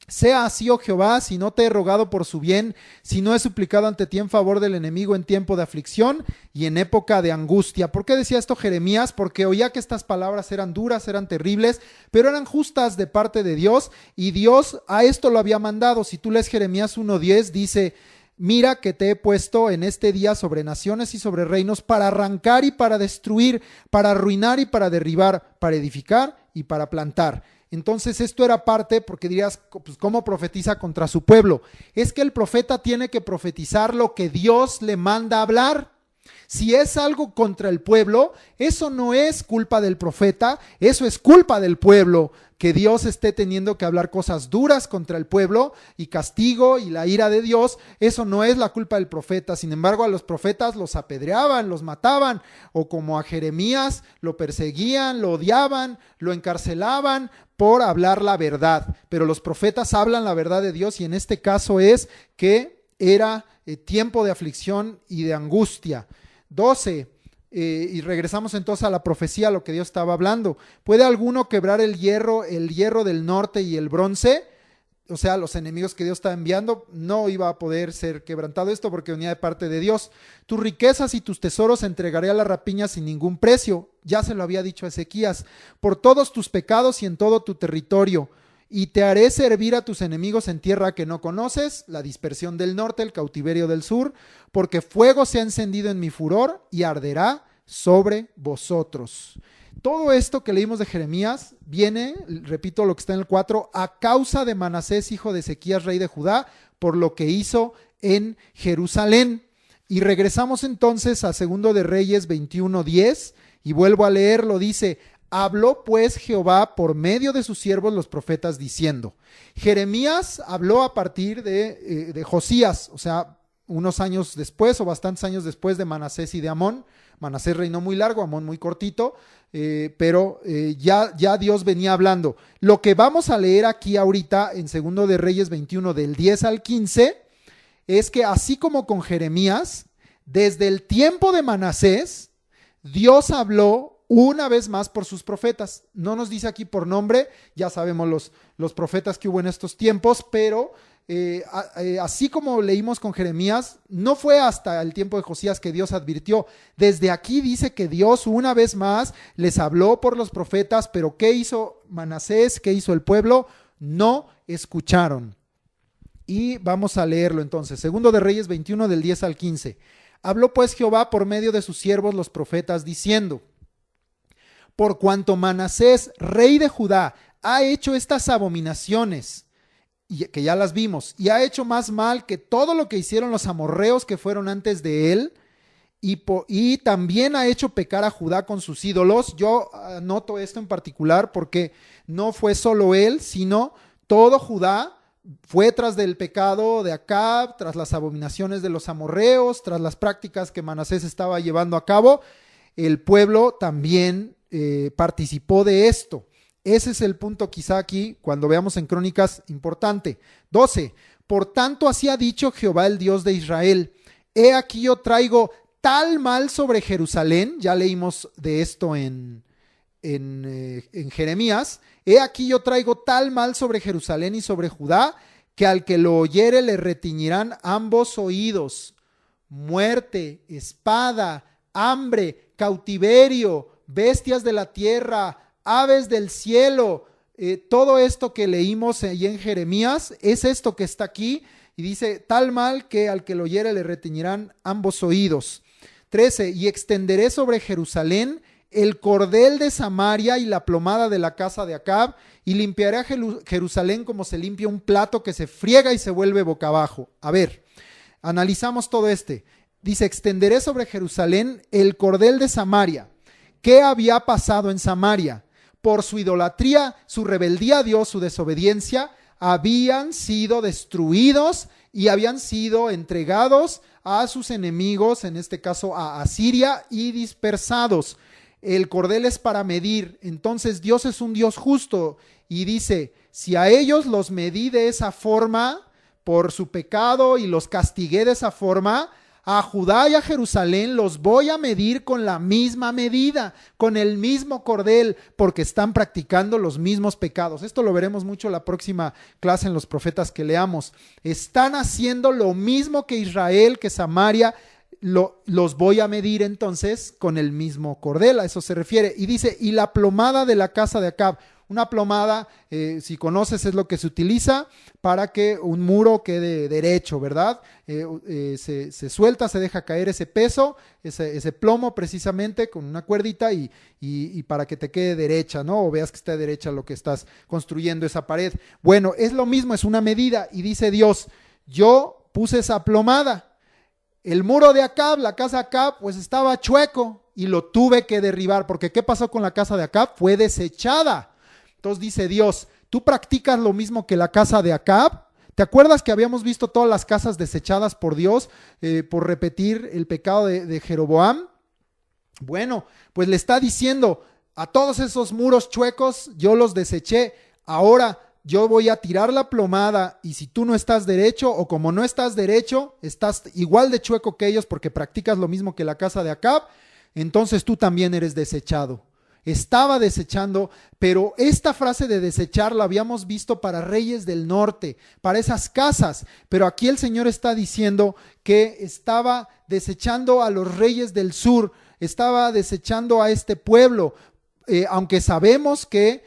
Sea así, oh Jehová, si no te he rogado por su bien, si no he suplicado ante ti en favor del enemigo en tiempo de aflicción y en época de angustia. ¿Por qué decía esto Jeremías? Porque oía que estas palabras eran duras, eran terribles, pero eran justas de parte de Dios, y Dios a esto lo había mandado. Si tú lees Jeremías 1:10, dice: mira que te he puesto en este día sobre naciones y sobre reinos para arrancar y para destruir, para arruinar y para derribar, para edificar y para plantar. Entonces esto era parte, porque dirías, pues, ¿cómo profetiza contra su pueblo? Es que el profeta tiene que profetizar lo que Dios le manda hablar. Si es algo contra el pueblo, eso no es culpa del profeta, eso es culpa del pueblo, que Dios esté teniendo que hablar cosas duras contra el pueblo y castigo y la ira de Dios. Eso no es la culpa del profeta. Sin embargo, a los profetas los apedreaban, los mataban, o como a Jeremías lo perseguían, lo odiaban, lo encarcelaban por hablar la verdad. Pero los profetas hablan la verdad de Dios, y en este caso es que era tiempo de aflicción y de angustia. 12. Y regresamos entonces a la profecía, a lo que Dios estaba hablando. ¿Puede alguno quebrar el hierro del norte y el bronce? O sea, los enemigos que Dios está enviando, no iba a poder ser quebrantado esto porque venía de parte de Dios. Tus riquezas y tus tesoros entregaré a la rapiña sin ningún precio. Ya se lo había dicho a Ezequías. Por todos tus pecados y en todo tu territorio. Y te haré servir a tus enemigos en tierra que no conoces, la dispersión del norte, el cautiverio del sur, porque fuego se ha encendido en mi furor y arderá sobre vosotros. Todo esto que leímos de Jeremías viene, repito lo que está en el 4, a causa de Manasés, hijo de Ezequías, rey de Judá, por lo que hizo en Jerusalén. Y regresamos entonces a 2 de Reyes 21:10, y vuelvo a leerlo, dice: habló pues Jehová por medio de sus siervos los profetas diciendo. Jeremías habló a partir de Josías, o sea, unos años después o bastantes años después de Manasés y de Amón. Manasés reinó muy largo, Amón muy cortito, pero ya Dios venía hablando. Lo que vamos a leer aquí ahorita en 2 de Reyes 21 del 10 al 15 es que así como con Jeremías, desde el tiempo de Manasés, Dios habló una vez más por sus profetas. No nos dice aquí por nombre, ya sabemos los profetas que hubo en estos tiempos, pero así como leímos con Jeremías, no fue hasta el tiempo de Josías que Dios advirtió. Desde aquí dice que Dios una vez más les habló por los profetas, pero ¿qué hizo Manasés? ¿Qué hizo el pueblo? No escucharon. Y vamos a leerlo entonces. 2 de Reyes 21 del 10 al 15. Habló pues Jehová por medio de sus siervos los profetas diciendo: por cuanto Manasés, rey de Judá, ha hecho estas abominaciones, y que ya las vimos, y ha hecho más mal que todo lo que hicieron los amorreos que fueron antes de él, y también ha hecho pecar a Judá con sus ídolos. Yo noto esto en particular porque no fue solo él, sino todo Judá fue tras del pecado de Acab, tras las abominaciones de los amorreos, tras las prácticas que Manasés estaba llevando a cabo. El pueblo también participó de esto. Ese es el punto quizá aquí, cuando veamos en Crónicas, importante. 12. Por tanto así ha dicho Jehová el Dios de Israel: he aquí yo traigo tal mal sobre Jerusalén. Ya leímos de esto en Jeremías. He aquí yo traigo tal mal sobre Jerusalén y sobre Judá, que al que lo oyere le retiñirán ambos oídos. Muerte, espada, hambre, cautiverio, bestias de la tierra, aves del cielo. Todo esto que leímos ahí en Jeremías es esto que está aquí, y dice: tal mal que al que lo oyere le retiñirán ambos oídos. 13. Y extenderé sobre Jerusalén el cordel de Samaria y la plomada de la casa de Acab, y limpiaré a Jerusalén como se limpia un plato que se friega y se vuelve boca abajo. A ver, analizamos todo Dice: extenderé sobre Jerusalén el cordel de Samaria. ¿Qué había pasado en Samaria? Por su idolatría, su rebeldía a Dios, su desobediencia, habían sido destruidos y habían sido entregados a sus enemigos, en este caso a Asiria, y dispersados. El cordel es para medir. Entonces Dios es un Dios justo y dice: si a ellos los medí de esa forma por su pecado y los castigué de esa forma, a Judá y a Jerusalén los voy a medir con la misma medida, con el mismo cordel, porque están practicando los mismos pecados. Esto lo veremos mucho la próxima clase en los profetas que leamos. Están haciendo lo mismo que Israel, que Samaria. Los voy a medir entonces con el mismo cordel, a eso se refiere. Y dice: y la plomada de la casa de Acab. Una plomada, si conoces, es lo que se utiliza para que un muro quede derecho, ¿verdad? Se suelta, se deja caer ese peso, ese plomo precisamente con una cuerdita y para que te quede derecha, ¿no? O veas que está derecha lo que estás construyendo, esa pared. Bueno, es lo mismo, es una medida. Y dice Dios: yo puse esa plomada. El muro de Acab, la casa de Acab, pues estaba chueco y lo tuve que derribar, porque ¿qué pasó con la casa de Acab? Fue desechada. Entonces dice Dios, ¿tú practicas lo mismo que la casa de Acab? ¿Te acuerdas que habíamos visto todas las casas desechadas por Dios por repetir el pecado de Jeroboam? Bueno, pues le está diciendo, a todos esos muros chuecos yo los deseché, ahora yo voy a tirar la plomada y si tú no estás derecho o como no estás derecho, estás igual de chueco que ellos porque practicas lo mismo que la casa de Acab, entonces tú también eres desechado. Estaba desechando, pero esta frase de desechar la habíamos visto para reyes del norte, para esas casas, pero aquí el Señor está diciendo que estaba desechando a los reyes del sur, estaba desechando a este pueblo, aunque sabemos que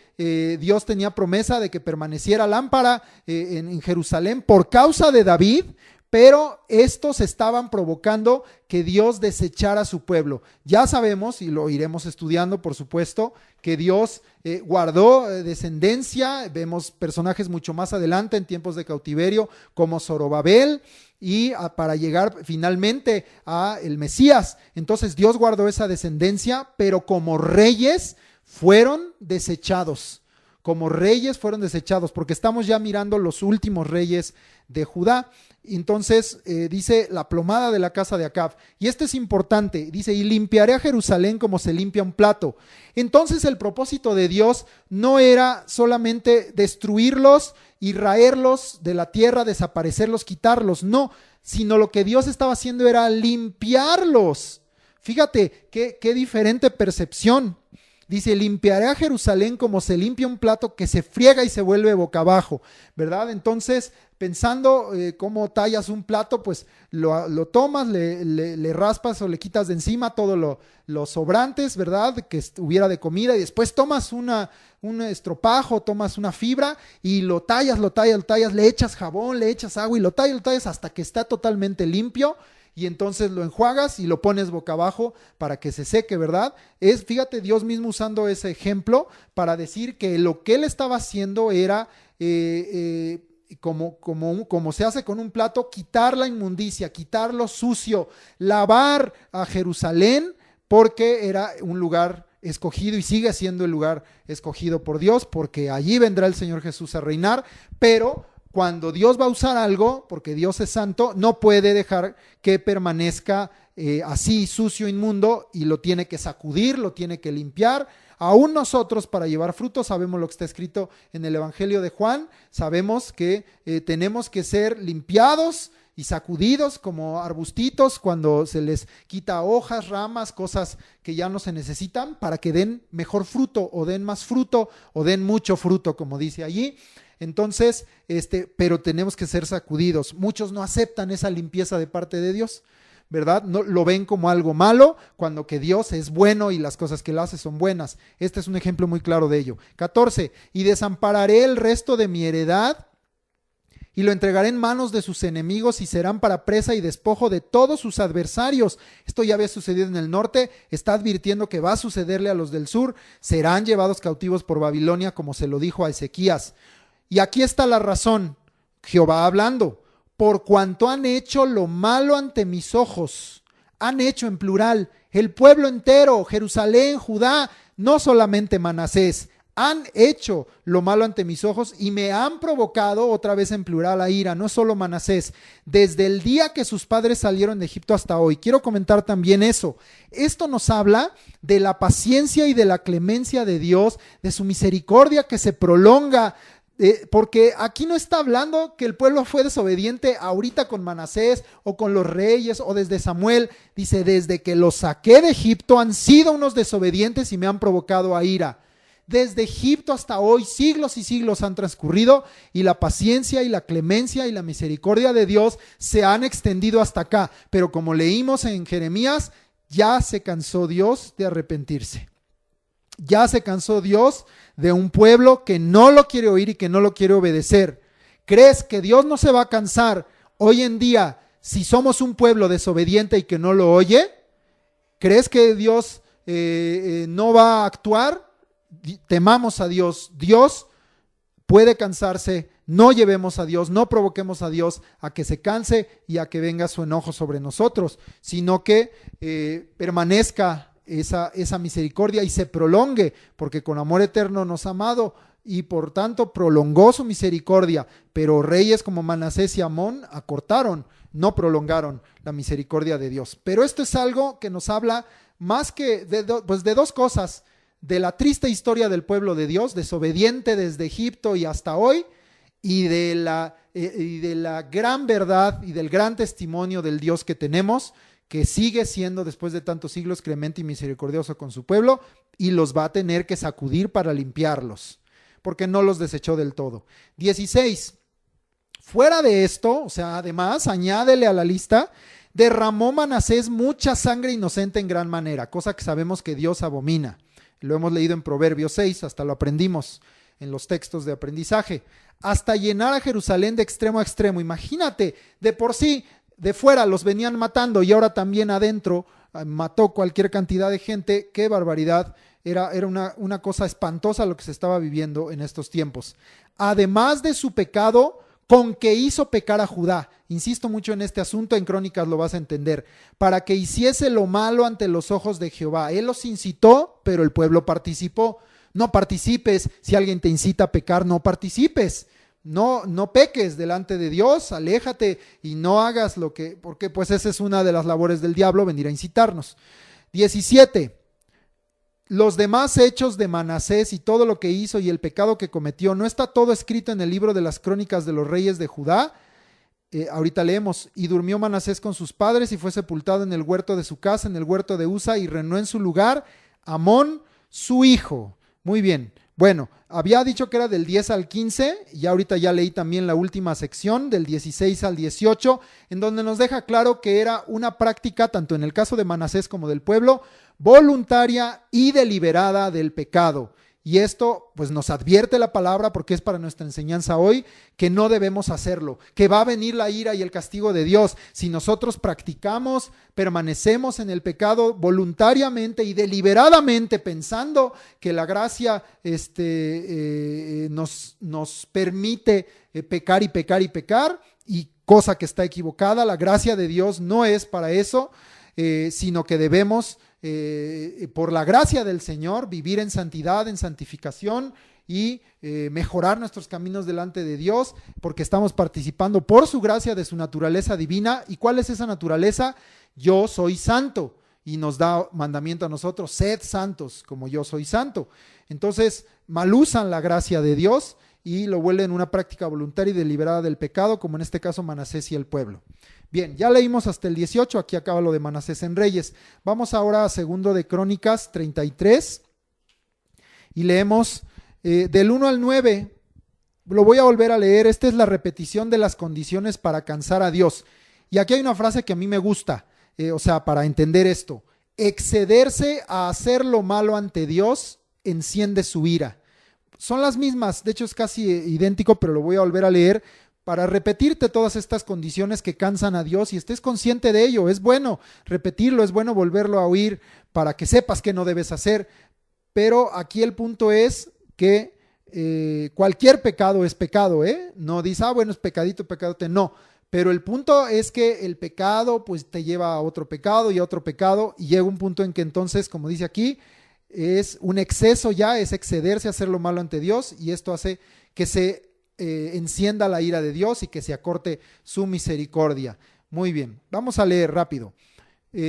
Dios tenía promesa de que permaneciera lámpara en Jerusalén por causa de David, pero estos estaban provocando que Dios desechara a su pueblo. Ya sabemos, y lo iremos estudiando por supuesto, que Dios guardó descendencia, vemos personajes mucho más adelante en tiempos de cautiverio como Zorobabel, y para llegar finalmente a el Mesías. Entonces Dios guardó esa descendencia, pero como reyes fueron desechados. Como reyes fueron desechados, porque estamos ya mirando los últimos reyes de Judá. Entonces dice la plomada de la casa de Acab, y esto es importante, dice, y limpiaré a Jerusalén como se limpia un plato. Entonces el propósito de Dios no era solamente destruirlos y raerlos de la tierra, desaparecerlos, quitarlos, no, sino lo que Dios estaba haciendo era limpiarlos. Fíjate qué diferente percepción. Dice, limpiaré a Jerusalén como se limpia un plato que se friega y se vuelve boca abajo, ¿verdad? Entonces, pensando cómo tallas un plato, pues lo tomas, le raspas o le quitas de encima todos los sobrantes, ¿verdad? Que hubiera de comida, y después tomas un estropajo, tomas una fibra y lo tallas, le echas jabón, le echas agua y lo tallas hasta que está totalmente limpio. Y entonces lo enjuagas y lo pones boca abajo para que se seque, ¿verdad? Fíjate, Dios mismo usando ese ejemplo para decir que lo que él estaba haciendo era, como se hace con un plato, quitar la inmundicia, quitar lo sucio, lavar a Jerusalén, porque era un lugar escogido y sigue siendo el lugar escogido por Dios, porque allí vendrá el Señor Jesús a reinar, pero cuando Dios va a usar algo, porque Dios es santo, no puede dejar que permanezca así sucio, inmundo, y lo tiene que sacudir, lo tiene que limpiar. Aún nosotros, para llevar fruto, sabemos lo que está escrito en el Evangelio de Juan, sabemos que tenemos que ser limpiados y sacudidos como arbustitos cuando se les quita hojas, ramas, cosas que ya no se necesitan, para que den mejor fruto o den más fruto o den mucho fruto, como dice allí. Entonces, pero tenemos que ser sacudidos. Muchos no aceptan esa limpieza de parte de Dios, ¿verdad? No, lo ven como algo malo, cuando que Dios es bueno y las cosas que él hace son buenas. Este es un ejemplo muy claro de ello. 14, y desampararé el resto de mi heredad y lo entregaré en manos de sus enemigos y serán para presa y despojo de todos sus adversarios. Esto ya había sucedido en el norte, está advirtiendo que va a sucederle a los del sur. Serán llevados cautivos por Babilonia, como se lo dijo a Ezequías. Y aquí está la razón, Jehová hablando, por cuanto han hecho lo malo ante mis ojos, han hecho en plural, el pueblo entero, Jerusalén, Judá, no solamente Manasés, han hecho lo malo ante mis ojos y me han provocado otra vez en plural a ira, no solo Manasés, desde el día que sus padres salieron de Egipto hasta hoy. Quiero comentar también eso. Esto nos habla de la paciencia y de la clemencia de Dios, de su misericordia que se prolonga. Porque aquí no está hablando que el pueblo fue desobediente ahorita con Manasés o con los reyes o desde Samuel. Dice, desde que los saqué de Egipto han sido unos desobedientes y me han provocado a ira. Desde Egipto hasta hoy, siglos y siglos han transcurrido y la paciencia y la clemencia y la misericordia de Dios se han extendido hasta acá. Pero como leímos en Jeremías, ya se cansó Dios de arrepentirse. Ya se cansó Dios de un pueblo que no lo quiere oír y que no lo quiere obedecer. ¿Crees que Dios no se va a cansar hoy en día si somos un pueblo desobediente y que no lo oye? ¿Crees que Dios no va a actuar? Temamos a Dios. Dios puede cansarse no llevemos a Dios, no provoquemos a Dios a que se canse y a que venga su enojo sobre nosotros, sino que permanezca esa misericordia y se prolongue, porque con amor eterno nos ha amado y por tanto prolongó su misericordia, pero reyes como Manasés y Amón acortaron, no prolongaron la misericordia de Dios. Pero esto es algo que nos habla más que de dos cosas: de la triste historia del pueblo de Dios, desobediente desde Egipto y hasta hoy, y de la gran verdad y del gran testimonio del Dios que tenemos, que sigue siendo después de tantos siglos clemente y misericordioso con su pueblo, y los va a tener que sacudir para limpiarlos, porque no los desechó del todo. 16. Fuera de esto, o sea, además, añádele a la lista, derramó Manasés mucha sangre inocente en gran manera, cosa que sabemos que Dios abomina. Lo hemos leído en Proverbios 6, hasta lo aprendimos en los textos de aprendizaje, hasta llenar a Jerusalén de extremo a extremo. Imagínate, de por sí, de fuera los venían matando y ahora también adentro mató cualquier cantidad de gente. ¡Qué barbaridad! Era una cosa espantosa lo que se estaba viviendo en estos tiempos. Además de su pecado, con que hizo pecar a Judá. Insisto mucho en este asunto, en Crónicas lo vas a entender. Para que hiciese lo malo ante los ojos de Jehová. Él los incitó, pero el pueblo participó. No participes, si alguien te incita a pecar, no participes. No peques delante de Dios, aléjate y no hagas porque pues esa es una de las labores del diablo, venir a incitarnos. 17. Los demás hechos de Manasés y todo lo que hizo y el pecado que cometió, ¿no está todo escrito en el libro de las crónicas de los reyes de Judá? Ahorita leemos: y durmió Manasés con sus padres y fue sepultado en el huerto de su casa, en el huerto de Usa, y reinó en su lugar Amón, su hijo. Muy bien. Bueno, había dicho que era del 10 al 15, y ahorita ya leí también la última sección, del 16 al 18, en donde nos deja claro que era una práctica, tanto en el caso de Manasés como del pueblo, voluntaria y deliberada del pecado. Y esto pues nos advierte la palabra, porque es para nuestra enseñanza hoy, que no debemos hacerlo, que va a venir la ira y el castigo de Dios si nosotros practicamos, permanecemos en el pecado voluntariamente y deliberadamente, pensando que la gracia nos permite pecar y pecar y pecar, y cosa que está equivocada. La gracia de Dios no es para eso, sino que debemos por la gracia del Señor vivir en santidad, en santificación y mejorar nuestros caminos delante de Dios, porque estamos participando por su gracia de su naturaleza divina. ¿Y cuál es esa naturaleza? Yo soy santo, y nos da mandamiento a nosotros: sed santos como yo soy santo. Entonces mal usan la gracia de Dios y lo vuelven una práctica voluntaria y deliberada del pecado, como en este caso Manasés y el pueblo. Bien, ya leímos hasta el 18, aquí acaba lo de Manasés en Reyes. Vamos ahora a 2 de Crónicas 33 y leemos del 1 al 9. Lo voy a volver a leer. Esta es la repetición de las condiciones para cansar a Dios. Y aquí hay una frase que a mí me gusta, para entender esto: excederse a hacer lo malo ante Dios enciende su ira. Son las mismas, de hecho es casi idéntico, pero lo voy a volver a leer para repetirte todas estas condiciones que cansan a Dios y estés consciente de ello. Es bueno repetirlo, es bueno volverlo a oír para que sepas qué no debes hacer, pero aquí el punto es que cualquier pecado es pecado, no dices, bueno, es pecadito, pecadote, no, pero el punto es que el pecado pues te lleva a otro pecado y a otro pecado, y llega un punto en que entonces, como dice aquí, es un exceso ya, es excederse a hacer lo malo ante Dios, y esto hace que se encienda la ira de Dios y que se acorte su misericordia. Muy bien, vamos a leer rápido. 2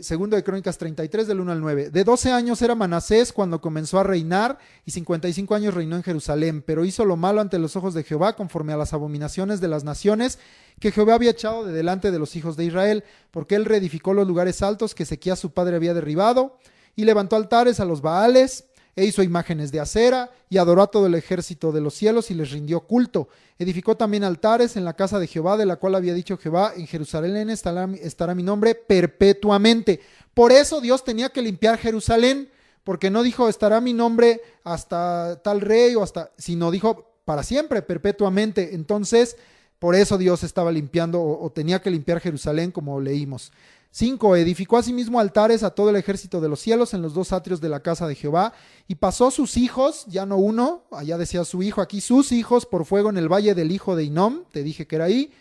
de Crónicas 33 del 1 al 9. De 12 años era Manasés cuando comenzó a reinar, y 55 años reinó en Jerusalén, pero hizo lo malo ante los ojos de Jehová, conforme a las abominaciones de las naciones que Jehová había echado de delante de los hijos de Israel, porque él reedificó los lugares altos que Ezequías su padre había derribado, y levantó altares a los Baales, e hizo imágenes de acera, y adoró a todo el ejército de los cielos, y les rindió culto. Edificó también altares en la casa de Jehová, de la cual había dicho Jehová: en Jerusalén estará mi nombre perpetuamente. Por eso Dios tenía que limpiar Jerusalén, porque no dijo estará mi nombre hasta tal rey, sino dijo para siempre, perpetuamente. Entonces, por eso Dios estaba limpiando o tenía que limpiar Jerusalén, como leímos. 5. Edificó asimismo altares a todo el ejército de los cielos en los 2 atrios de la casa de Jehová, y pasó sus hijos, ya no uno, allá decía su hijo, aquí sus hijos, por fuego en el valle del hijo de Hinnom, te dije que era ahí,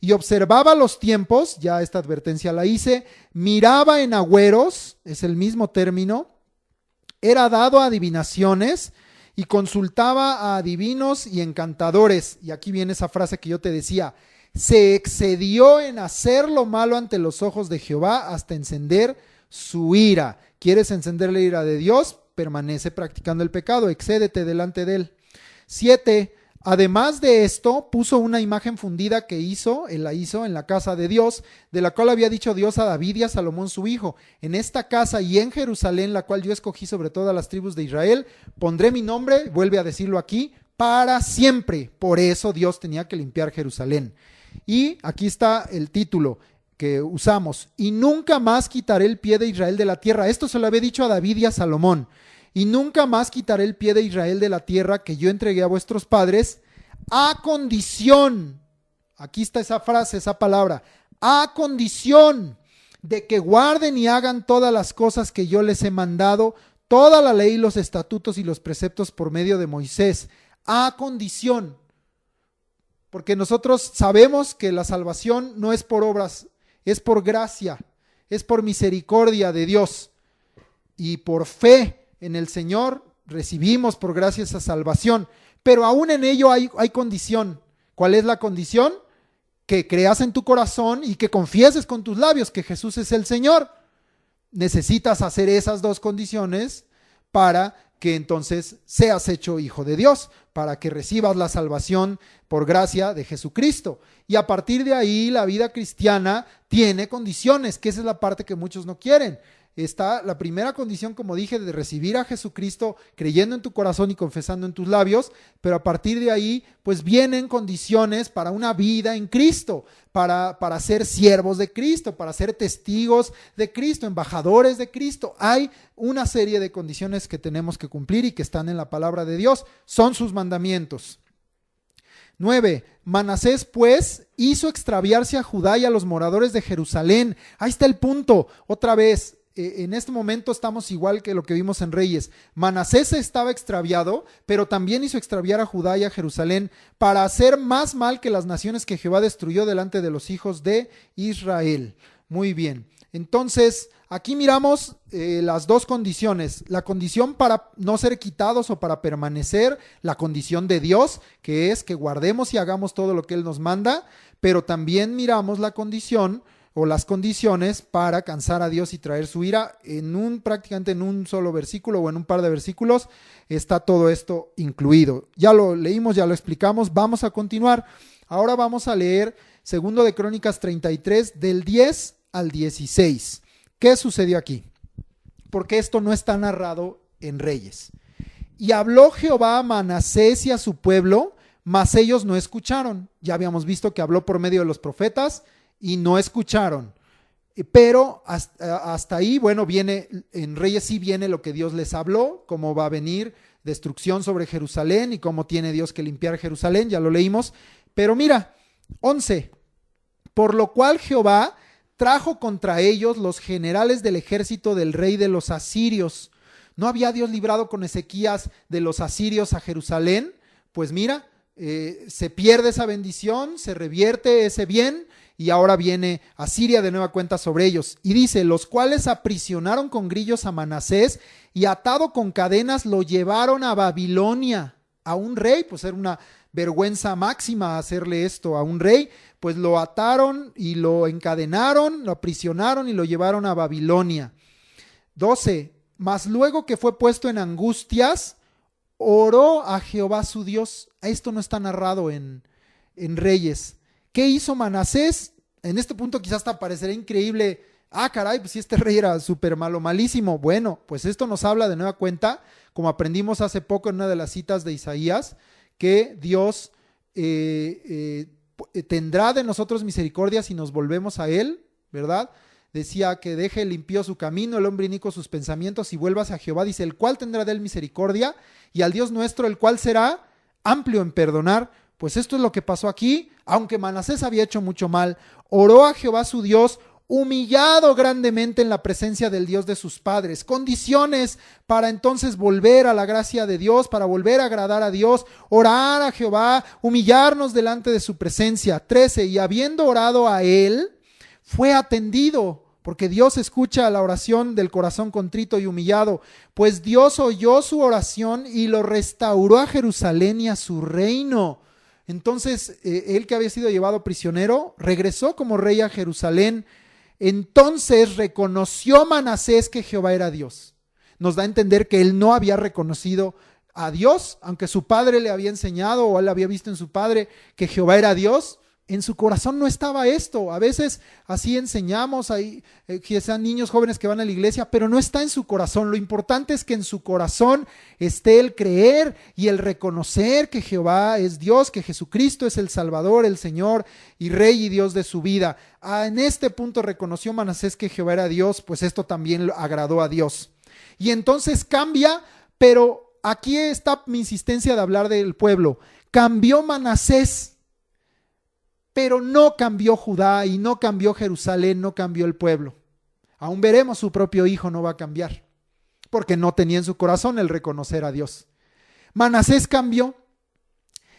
y observaba los tiempos, ya esta advertencia la hice, miraba en agüeros, es el mismo término, era dado a adivinaciones y consultaba a adivinos y encantadores. Y aquí viene esa frase que yo te decía, se excedió en hacer lo malo ante los ojos de Jehová hasta encender su ira. ¿Quieres encender la ira de Dios? Permanece practicando el pecado, excédete delante de él. 7. Además de esto, puso una imagen fundida que él la hizo en la casa de Dios, de la cual había dicho Dios a David y a Salomón su hijo: en esta casa y en Jerusalén, la cual yo escogí sobre todas las tribus de Israel, pondré mi nombre, vuelve a decirlo aquí, para siempre. Por eso Dios tenía que limpiar Jerusalén. Y aquí está el título que usamos: y nunca más quitaré el pie de Israel de la tierra. Esto se lo había dicho a David y a Salomón. Y nunca más quitaré el pie de Israel de la tierra que yo entregué a vuestros padres, a condición, aquí está esa frase, esa palabra, a condición de que guarden y hagan todas las cosas que yo les he mandado, toda la ley, los estatutos y los preceptos por medio de Moisés, a condición. Porque nosotros sabemos que la salvación no es por obras, es por gracia, es por misericordia de Dios. Y por fe en el Señor recibimos por gracia esa salvación. Pero aún en ello hay condición. ¿Cuál es la condición? Que creas en tu corazón y que confieses con tus labios que Jesús es el Señor. Necesitas hacer esas 2 condiciones para que entonces seas hecho hijo de Dios, para que recibas la salvación por gracia de Jesucristo. Y a partir de ahí la vida cristiana tiene condiciones, que esa es la parte que muchos no quieren. Está la primera condición, como dije, de recibir a Jesucristo creyendo en tu corazón y confesando en tus labios, pero a partir de ahí pues vienen condiciones para una vida en Cristo, para ser siervos de Cristo, para ser testigos de Cristo, embajadores de Cristo. Hay una serie de condiciones que tenemos que cumplir y que están en la palabra de Dios, son sus mandamientos. 9. Manasés pues hizo extraviarse a Judá y a los moradores de Jerusalén. Ahí está el punto, otra vez. En este momento estamos igual que lo que vimos en Reyes. Manasés estaba extraviado, pero también hizo extraviar a Judá y a Jerusalén para hacer más mal que las naciones que Jehová destruyó delante de los hijos de Israel. Muy bien. Entonces, aquí miramos las 2 condiciones. La condición para no ser quitados o para permanecer, la condición de Dios, que es que guardemos y hagamos todo lo que Él nos manda, pero también miramos la condición o las condiciones para cansar a Dios y traer su ira. Prácticamente en un solo versículo o en un par de versículos está todo esto incluido. Ya lo leímos, ya lo explicamos, vamos a continuar. Ahora vamos a leer 2 de Crónicas 33 del 10 al 16. ¿Qué sucedió aquí? Porque esto no está narrado en Reyes. Y habló Jehová a Manasés y a su pueblo, mas ellos no escucharon. Ya habíamos visto que habló por medio de los profetas y no escucharon. Pero hasta ahí, bueno, viene, en Reyes sí viene lo que Dios les habló, cómo va a venir destrucción sobre Jerusalén y cómo tiene Dios que limpiar Jerusalén, ya lo leímos. Pero mira, 11, por lo cual Jehová trajo contra ellos los generales del ejército del rey de los asirios. ¿No había Dios librado con Ezequías de los asirios a Jerusalén? Pues mira, se pierde esa bendición, se revierte ese bien, y ahora viene Asiria de nueva cuenta sobre ellos. Y dice, los cuales aprisionaron con grillos a Manasés y atado con cadenas lo llevaron a Babilonia. A un rey, pues era una vergüenza máxima hacerle esto a un rey, pues lo ataron y lo encadenaron, lo aprisionaron y lo llevaron a Babilonia. 12, mas luego que fue puesto en angustias, oró a Jehová su Dios. Esto no está narrado en Reyes. ¿Qué hizo Manasés? En este punto quizás hasta parecerá increíble. Caray, pues si este rey era súper malo, malísimo. Bueno, pues esto nos habla de nueva cuenta, como aprendimos hace poco en una de las citas de Isaías, que Dios tendrá de nosotros misericordia si nos volvemos a Él, ¿verdad? Decía que deje limpio su camino, el hombre inicuo sus pensamientos y vuelvas a Jehová, dice, el cual tendrá de él misericordia, y al Dios nuestro, el cual será amplio en perdonar. Pues esto es lo que pasó aquí, aunque Manasés había hecho mucho mal, oró a Jehová su Dios, humillado grandemente en la presencia del Dios de sus padres. Condiciones para entonces volver a la gracia de Dios, para volver a agradar a Dios, orar a Jehová, humillarnos delante de su presencia. 13, y habiendo orado a él, fue atendido, porque Dios escucha la oración del corazón contrito y humillado, pues Dios oyó su oración y lo restauró a Jerusalén y a su reino. Entonces, él que había sido llevado prisionero, regresó como rey a Jerusalén. Entonces reconoció Manasés que Jehová era Dios. Nos da a entender que él no había reconocido a Dios, aunque su padre le había enseñado o él había visto en su padre que Jehová era Dios. En su corazón no estaba esto. A veces así enseñamos, ahí, que sean niños jóvenes que van a la iglesia, pero no está en su corazón. Lo importante es que en su corazón esté el creer y el reconocer que Jehová es Dios, que Jesucristo es el Salvador, el Señor y Rey y Dios de su vida. En este punto reconoció Manasés que Jehová era Dios, pues esto también agradó a Dios. Y entonces cambia, pero aquí está mi insistencia de hablar del pueblo. Cambió Manasés, pero no cambió Judá y no cambió Jerusalén, no cambió el pueblo. Aún veremos, su propio hijo no va a cambiar, porque no tenía en su corazón el reconocer a Dios. Manasés cambió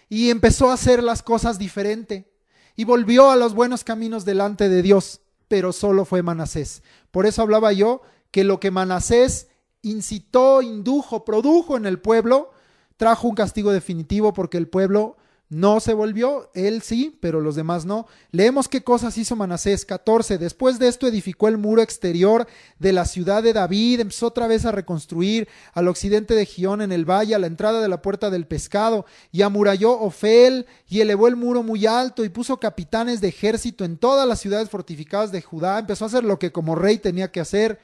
y empezó a hacer las cosas diferente y volvió a los buenos caminos delante de Dios, pero solo fue Manasés. Por eso hablaba yo que lo que Manasés incitó, indujo, produjo en el pueblo, trajo un castigo definitivo, porque el pueblo no se volvió, él sí, pero los demás no. Leemos qué cosas hizo Manasés. 14, después de esto edificó el muro exterior de la ciudad de David, empezó otra vez a reconstruir al occidente de Gión en el valle, a la entrada de la puerta del pescado, y amuralló Ofel, y elevó el muro muy alto, y puso capitanes de ejército en todas las ciudades fortificadas de Judá. Empezó a hacer lo que como rey tenía que hacer.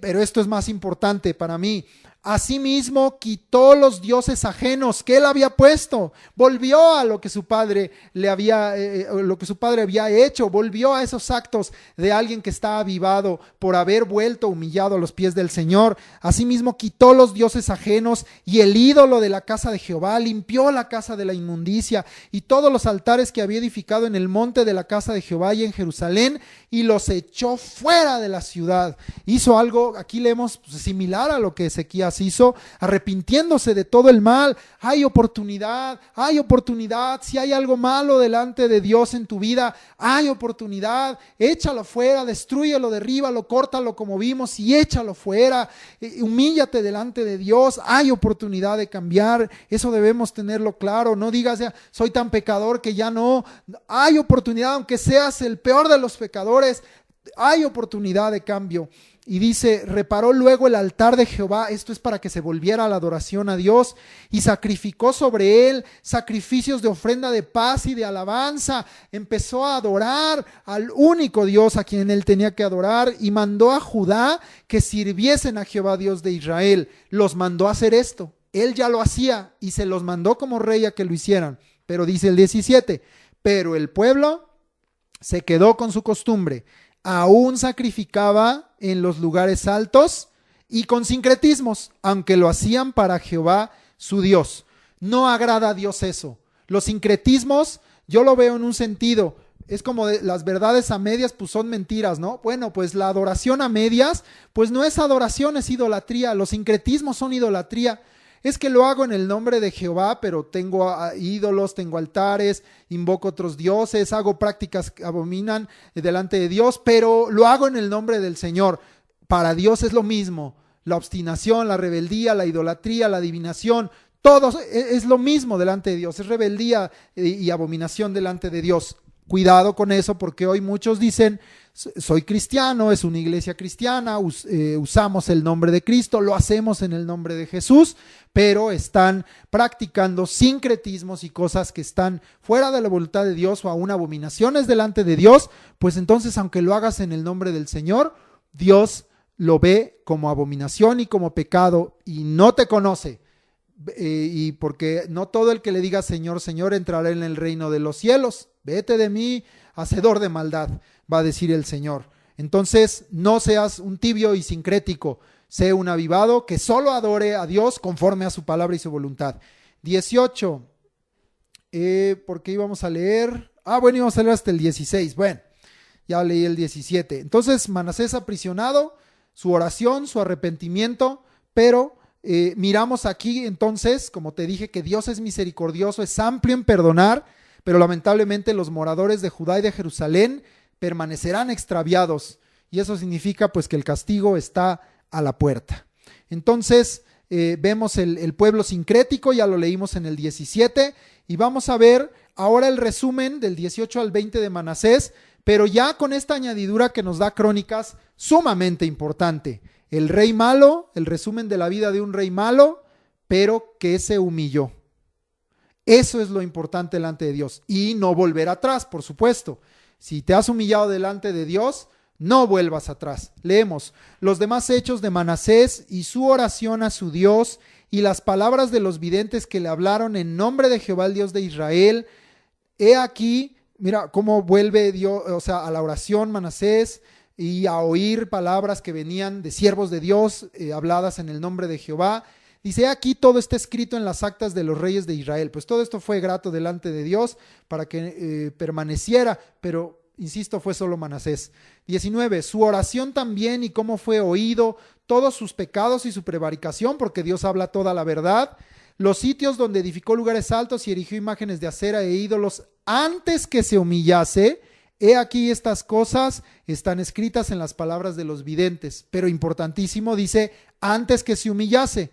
Pero esto es más importante para mí. Asimismo, quitó los dioses ajenos que él había puesto, volvió a lo que su padre había hecho, volvió a esos actos de alguien que está avivado por haber vuelto humillado a los pies del Señor. Asimismo, quitó los dioses ajenos y el ídolo de la casa de Jehová, limpió la casa de la inmundicia y todos los altares que había edificado en el monte de la casa de Jehová y en Jerusalén, y los echó fuera de la ciudad. Hizo algo, aquí leemos, similar a lo que Ezequías hizo, arrepintiéndose de todo el mal. Hay oportunidad, si hay algo malo delante de Dios en tu vida, hay oportunidad, échalo fuera, destrúyelo, derríbalo, córtalo como vimos y échalo fuera, humíllate delante de Dios, hay oportunidad de cambiar, eso debemos tenerlo claro. No digas, ya, soy tan pecador que ya no, hay oportunidad, aunque seas el peor de los pecadores, hay oportunidad de cambio. Y dice, reparó luego el altar de Jehová, esto es para que se volviera a la adoración a Dios, y sacrificó sobre él sacrificios de ofrenda de paz y de alabanza. Empezó a adorar al único Dios a quien él tenía que adorar, y mandó a Judá que sirviesen a Jehová Dios de Israel. Los mandó a hacer esto, él ya lo hacía y se los mandó como rey a que lo hicieran. Pero dice el 17, pero el pueblo se quedó con su costumbre, aún sacrificaba en los lugares altos y con sincretismos, aunque lo hacían para Jehová su Dios. No agrada a Dios eso. Los sincretismos, yo lo veo en un sentido, es como las verdades a medias, pues son mentiras, ¿no? Bueno, pues la adoración a medias, pues no es adoración, es idolatría. Los sincretismos son idolatría. Es que lo hago en el nombre de Jehová, pero tengo ídolos, tengo altares, invoco otros dioses, hago prácticas que abominan delante de Dios, pero lo hago en el nombre del Señor. Para Dios es lo mismo. La obstinación, la rebeldía, la idolatría, la adivinación, todo es lo mismo delante de Dios. Es rebeldía y abominación delante de Dios. Cuidado con eso, porque hoy muchos dicen, soy cristiano, es una iglesia cristiana, usamos el nombre de Cristo, lo hacemos en el nombre de Jesús, pero están practicando sincretismos y cosas que están fuera de la voluntad de Dios o aún abominaciones delante de Dios. Pues entonces, aunque lo hagas en el nombre del Señor, Dios lo ve como abominación y como pecado y no te conoce. Y porque no todo el que le diga Señor, Señor entrará en el reino de los cielos. Vete de mí, hacedor de maldad, va a decir el Señor. Entonces no seas un tibio y sincrético, sé un avivado que solo adore a Dios conforme a su palabra y su voluntad. 18, ¿por qué íbamos a leer? Bueno, íbamos a leer hasta el 16. Bueno, Ya leí el 17. Entonces Manasés aprisionado, su oración, su arrepentimiento, pero miramos aquí entonces, como te dije, que Dios es misericordioso, es amplio en perdonar, pero lamentablemente los moradores de Judá y de Jerusalén permanecerán extraviados, y eso significa pues que el castigo está a la puerta. Entonces vemos el pueblo sincrético, ya lo leímos en el 17, y vamos a ver ahora el resumen del 18 al 20 de Manasés, pero ya con esta añadidura que nos da Crónicas sumamente importante. El rey malo, el resumen de la vida de un rey malo, pero que se humilló. Eso es lo importante delante de Dios. Y no volver atrás, por supuesto. Si te has humillado delante de Dios, no vuelvas atrás. Leemos los demás hechos de Manasés y su oración a su Dios y las palabras de los videntes que le hablaron en nombre de Jehová, el Dios de Israel. He aquí, mira cómo vuelve Dios, a la oración Manasés y a oír palabras que venían de siervos de Dios habladas en el nombre de Jehová. Dice, aquí todo está escrito en las actas de los reyes de Israel. Pues todo esto fue grato delante de Dios para que permaneciera, pero insisto, fue solo Manasés. 19, su oración también y cómo fue oído, todos sus pecados y su prevaricación, porque Dios habla toda la verdad. Los sitios donde edificó lugares altos y erigió imágenes de acera e ídolos antes que se humillase. He aquí estas cosas están escritas en las palabras de los videntes. Pero importantísimo, dice, antes que se humillase.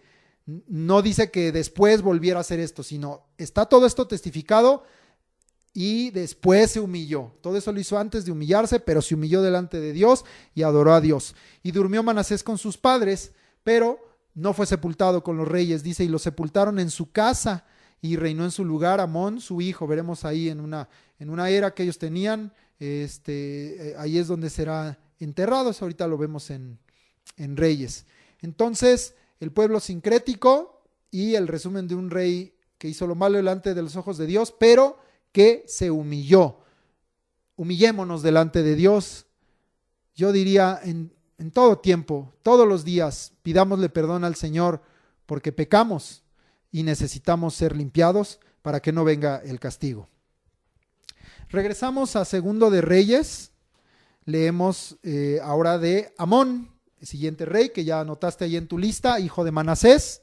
No dice que después volviera a hacer esto, sino está todo esto testificado y después se humilló. Todo eso lo hizo antes de humillarse, pero se humilló delante de Dios y adoró a Dios. Y durmió Manasés con sus padres, pero no fue sepultado con los reyes, dice, y lo sepultaron en su casa y reinó en su lugar Amón, su hijo. Veremos ahí en una era que ellos tenían, ahí es donde será enterrado. Eso ahorita lo vemos en Reyes. Entonces, el pueblo sincrético y el resumen de un rey que hizo lo malo delante de los ojos de Dios, pero que se humilló. Humillémonos delante de Dios. Yo diría en todo tiempo, todos los días, pidámosle perdón al Señor porque pecamos y necesitamos ser limpiados para que no venga el castigo. Regresamos a Segundo de Reyes. Leemos ahora de Amón, el siguiente rey que ya anotaste ahí en tu lista, hijo de Manasés,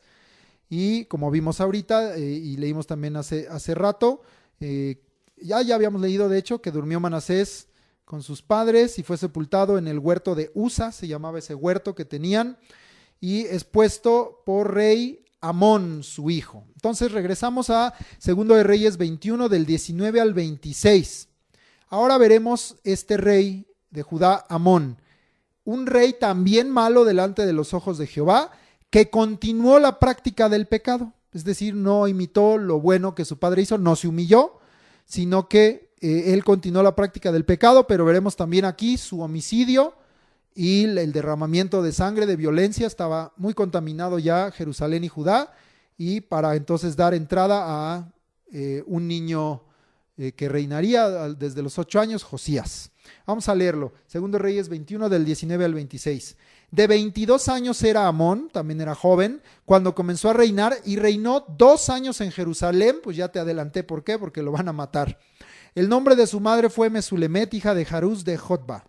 y como vimos ahorita y leímos también hace rato, ya habíamos leído de hecho que durmió Manasés con sus padres y fue sepultado en el huerto de Usa, se llamaba ese huerto que tenían, y es puesto por rey Amón, su hijo. Entonces regresamos a Segundo de Reyes 21 del 19 al 26. Ahora veremos este rey de Judá, Amón, un rey también malo delante de los ojos de Jehová, que continuó la práctica del pecado, es decir, no imitó lo bueno que su padre hizo, no se humilló, sino que él continuó la práctica del pecado, pero veremos también aquí su homicidio y el derramamiento de sangre, de violencia. Estaba muy contaminado ya Jerusalén y Judá, y para entonces dar entrada a un niño que reinaría desde los 8 años, Josías. Vamos a leerlo. Segundo Reyes 21 del 19 al 26. De 22 años era Amón, también era joven, cuando comenzó a reinar, y reinó 2 años en Jerusalén. Pues ya te adelanté por qué, porque lo van a matar. El nombre de su madre fue Mesulemet, hija de Jarús de Jotba.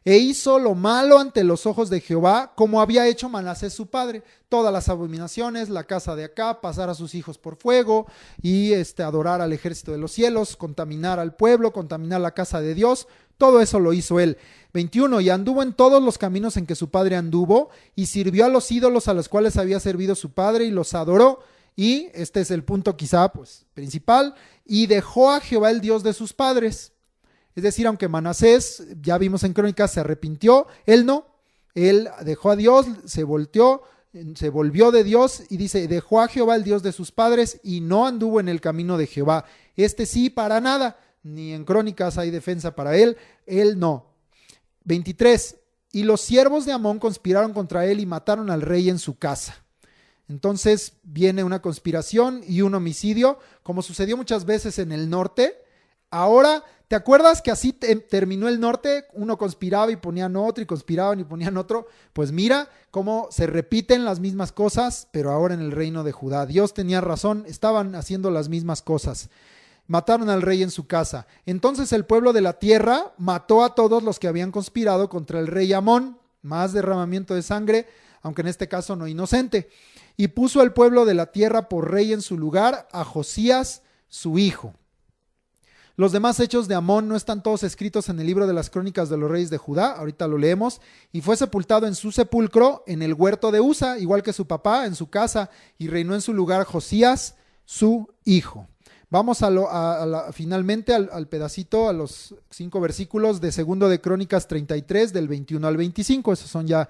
E hizo lo malo ante los ojos de Jehová, como había hecho Manasés su padre. Todas las abominaciones, la casa de Acab, pasar a sus hijos por fuego y adorar al ejército de los cielos, contaminar al pueblo, contaminar la casa de Dios. Todo eso lo hizo él. 21. Y anduvo en todos los caminos en que su padre anduvo, y sirvió a los ídolos a los cuales había servido su padre, y los adoró. Y este es el punto quizá principal. Y dejó a Jehová el Dios de sus padres. Es decir, aunque Manasés, ya vimos en Crónicas, se arrepintió, él no. Él dejó a Dios, se volvió de Dios, y dice, dejó a Jehová el Dios de sus padres y no anduvo en el camino de Jehová. Sí, para nada, ni en Crónicas hay defensa para él no. 23. Y los siervos de Amón conspiraron contra él y mataron al rey en su casa. Entonces viene una conspiración y un homicidio, como sucedió muchas veces en el norte. Ahora, ¿te acuerdas que así terminó el norte? Uno conspiraba y ponían otro, y conspiraban y ponían otro. Pues mira cómo se repiten las mismas cosas, pero ahora en el reino de Judá. Dios tenía razón, estaban haciendo las mismas cosas. Mataron al rey en su casa. Entonces el pueblo de la tierra mató a todos los que habían conspirado contra el rey Amón. Más derramamiento de sangre, aunque en este caso no inocente. Y puso el pueblo de la tierra por rey en su lugar a Josías, su hijo. Los demás hechos de Amón no están todos escritos en el libro de las crónicas de los reyes de Judá. Ahorita lo leemos. Y fue sepultado en su sepulcro en el huerto de Usa, igual que su papá, en su casa. Y reinó en su lugar Josías, su hijo. Vamos finalmente al pedacito, a los 5 versículos de 2 de Crónicas 33, del 21 al 25. Esos son ya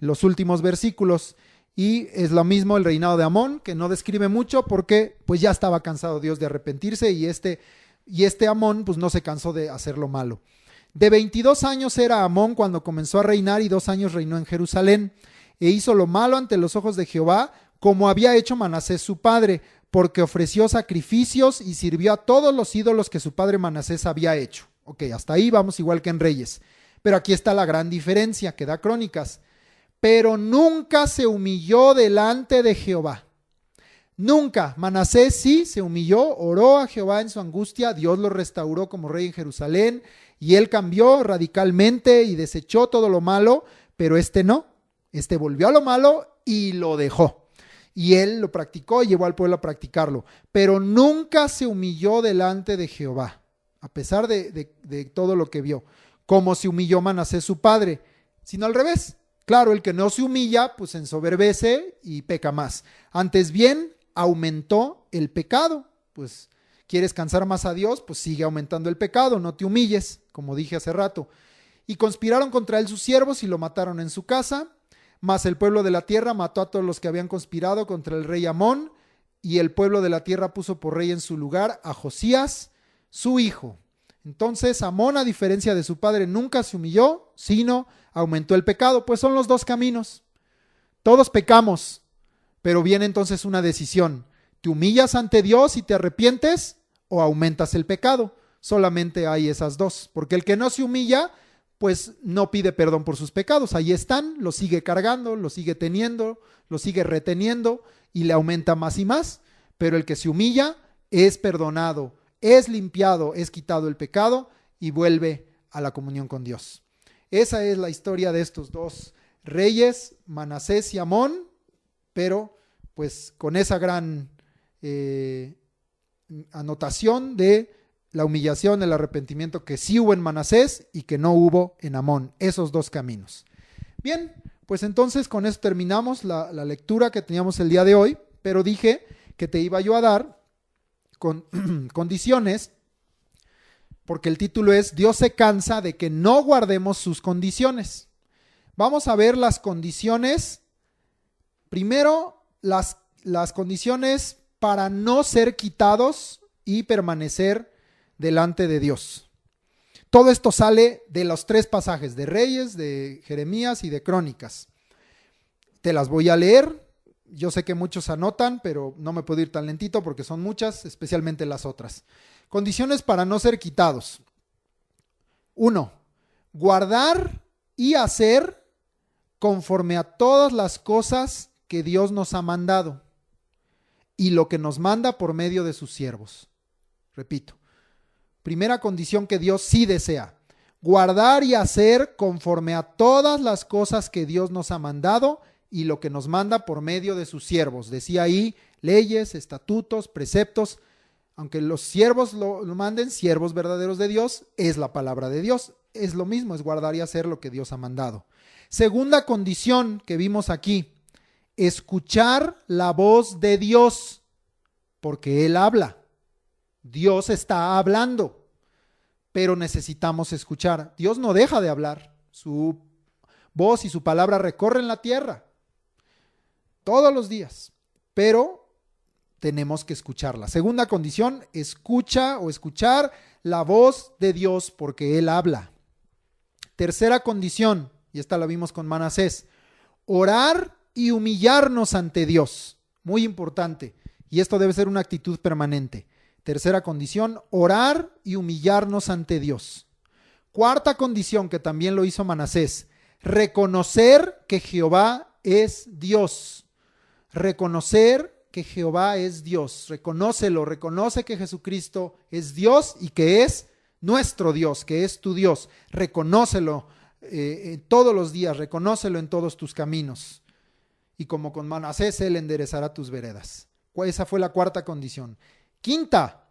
los últimos versículos. Y es lo mismo el reinado de Amón, que no describe mucho porque pues ya estaba cansado Dios de arrepentirse y este Amón pues no se cansó de hacer lo malo. De 22 años era Amón cuando comenzó a reinar y 2 años reinó en Jerusalén. E hizo lo malo ante los ojos de Jehová, como había hecho Manasés su padre, porque ofreció sacrificios y sirvió a todos los ídolos que su padre Manasés había hecho. Ok, hasta ahí vamos igual que en Reyes. Pero aquí está la gran diferencia que da Crónicas. Pero nunca se humilló delante de Jehová. Nunca. Manasés sí se humilló, oró a Jehová en su angustia, Dios lo restauró como rey en Jerusalén y él cambió radicalmente y desechó todo lo malo, pero este no. Este volvió a lo malo y lo dejó. Y él lo practicó y llevó al pueblo a practicarlo. Pero nunca se humilló delante de Jehová, a pesar de todo lo que vio, como se humilló Manasés su padre, sino al revés. Claro, el que no se humilla, pues se ensoberbece y peca más. Antes bien, aumentó el pecado. Pues, ¿quieres cansar más a Dios? Pues sigue aumentando el pecado, no te humilles, como dije hace rato. Y conspiraron contra él sus siervos y lo mataron en su casa. Mas el pueblo de la tierra mató a todos los que habían conspirado contra el rey Amón, y el pueblo de la tierra puso por rey en su lugar a Josías, su hijo. Entonces Amón, a diferencia de su padre, nunca se humilló, sino aumentó el pecado. Pues son los dos caminos. Todos pecamos, pero viene entonces una decisión. ¿Te humillas ante Dios y te arrepientes o aumentas el pecado? Solamente hay esas dos, porque el que no se humilla pues no pide perdón por sus pecados. Ahí están, los sigue cargando, los sigue teniendo, los sigue reteniendo y le aumenta más y más. Pero el que se humilla es perdonado, es limpiado, es quitado el pecado y vuelve a la comunión con Dios. Esa es la historia de estos dos reyes, Manasés y Amón, pero pues con esa gran anotación de la humillación, el arrepentimiento que sí hubo en Manasés y que no hubo en Amón, esos dos caminos. Bien, pues entonces con eso terminamos la lectura que teníamos el día de hoy, pero dije que te iba yo a dar con condiciones, porque el título es Dios se cansa de que no guardemos sus condiciones. Vamos a ver las condiciones, primero las condiciones para no ser quitados y permanecer delante de Dios. Todo esto sale de los 3 pasajes, de Reyes, de Jeremías y de Crónicas. Te las voy a leer. Yo sé que muchos anotan, pero no me puedo ir tan lentito porque son muchas, especialmente las otras. Condiciones para no ser quitados. 1. Guardar y hacer conforme a todas las cosas que Dios nos ha mandado y lo que nos manda por medio de sus siervos. Repito. Primera condición que Dios sí desea, guardar y hacer conforme a todas las cosas que Dios nos ha mandado y lo que nos manda por medio de sus siervos. Decía ahí leyes, estatutos, preceptos. Aunque los siervos lo manden, siervos verdaderos de Dios, es la palabra de Dios. Es lo mismo, es guardar y hacer lo que Dios ha mandado. Segunda condición que vimos aquí, escuchar la voz de Dios, porque Él habla. Dios está hablando, pero necesitamos escuchar. Dios no deja de hablar. Su voz y su palabra recorren la tierra todos los días, pero tenemos que escucharla. Segunda condición, escuchar la voz de Dios porque Él habla. Tercera condición, y esta la vimos con Manasés, orar y humillarnos ante Dios. Muy importante, y esto debe ser una actitud permanente. Tercera condición, orar y humillarnos ante Dios. Cuarta condición, que también lo hizo Manasés, reconocer que Jehová es Dios. Reconocer que Jehová es Dios. Reconócelo, reconoce que Jesucristo es Dios y que es nuestro Dios, que es tu Dios. Reconócelo todos los días, reconócelo en todos tus caminos. Y como con Manasés, Él enderezará tus veredas. Esa fue la cuarta condición. Quinta,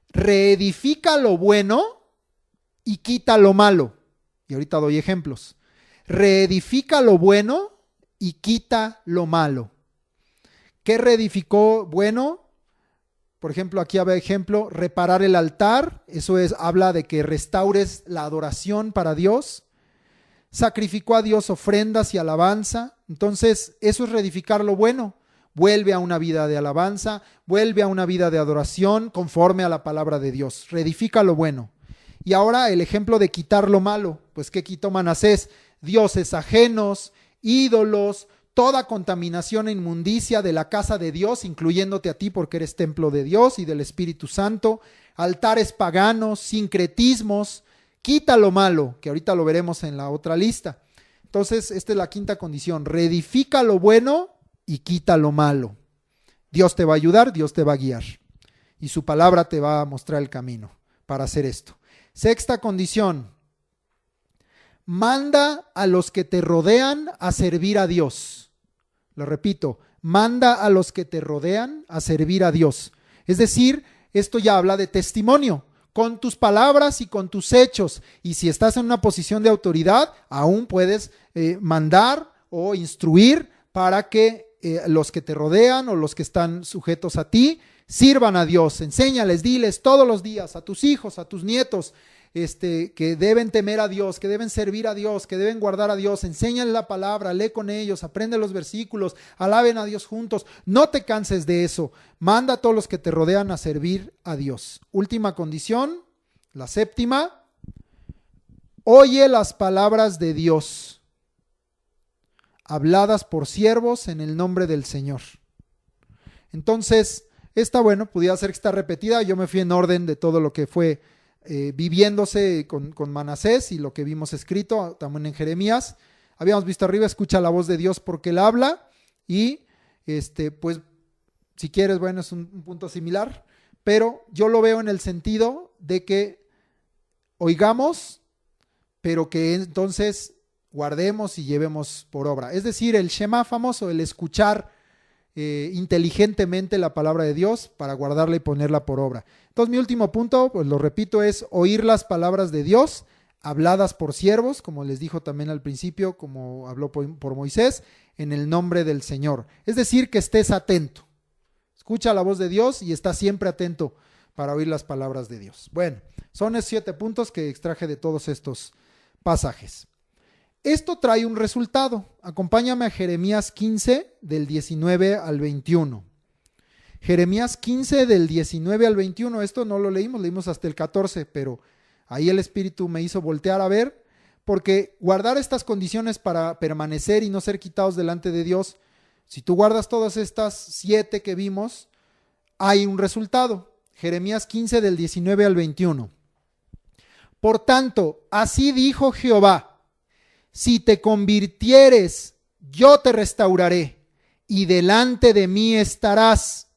reedifica lo bueno y quita lo malo. Y ahorita doy ejemplos. Reedifica lo bueno y quita lo malo. ¿Qué reedificó bueno? Por ejemplo, aquí había ejemplo, reparar el altar. Eso habla de que restaures la adoración para Dios. Sacrificó a Dios ofrendas y alabanza. Entonces, eso es reedificar lo bueno. Vuelve a una vida de alabanza, vuelve a una vida de adoración conforme a la palabra de Dios. Reedifica lo bueno. Y ahora el ejemplo de quitar lo malo. Pues, ¿qué quitó Manasés? Dioses ajenos, ídolos, toda contaminación e inmundicia de la casa de Dios, incluyéndote a ti porque eres templo de Dios y del Espíritu Santo, altares paganos, sincretismos. Quita lo malo, que ahorita lo veremos en la otra lista. Entonces, esta es la quinta condición. Reedifica lo bueno y quita lo malo. Dios te va a ayudar, Dios te va a guiar. Y su palabra te va a mostrar el camino para hacer esto. Sexta condición. Manda a los que te rodean a servir a Dios. Lo repito, manda a los que te rodean a servir a Dios. Es decir, esto ya habla de testimonio, con tus palabras y con tus hechos. Y si estás en una posición de autoridad, aún puedes mandar o instruir para que los que te rodean o los que están sujetos a ti sirvan a Dios. Enséñales, diles todos los días a tus hijos, a tus nietos, que deben temer a Dios, que deben servir a Dios, que deben guardar a Dios. Enséñales la palabra, lee con ellos, aprende los versículos, alaben a Dios juntos. No te canses de eso. Manda a todos los que te rodean a servir a Dios. Última condición, la séptima. Oye las palabras de Dios, habladas por siervos en el nombre del Señor. Entonces, esta, pudiera ser que está repetida. Yo me fui en orden de todo lo que fue viviéndose con Manasés y lo que vimos escrito también en Jeremías. Habíamos visto arriba, escucha la voz de Dios porque Él habla. Y pues si quieres, es un punto similar, pero yo lo veo en el sentido de que oigamos, pero que entonces guardemos y llevemos por obra. Es decir, el Shema famoso, el escuchar inteligentemente la palabra de Dios para guardarla y ponerla por obra. Entonces, mi último punto, pues lo repito, es oír las palabras de Dios habladas por siervos, como les dijo también al principio, como habló por Moisés, en el nombre del Señor. Es decir, que estés atento. Escucha la voz de Dios y está siempre atento para oír las palabras de Dios. Bueno, son 7 puntos que extraje de todos estos pasajes. Esto trae un resultado. Acompáñame a Jeremías 15, del 19 al 21. Jeremías 15, del 19 al 21. Esto no lo leímos hasta el 14, pero ahí el Espíritu me hizo voltear a ver, porque guardar estas condiciones para permanecer y no ser quitados delante de Dios, si tú guardas todas estas 7 que vimos, hay un resultado. Jeremías 15, del 19 al 21. Por tanto, así dijo Jehová: si te convirtieres, yo te restauraré, y delante de mí estarás.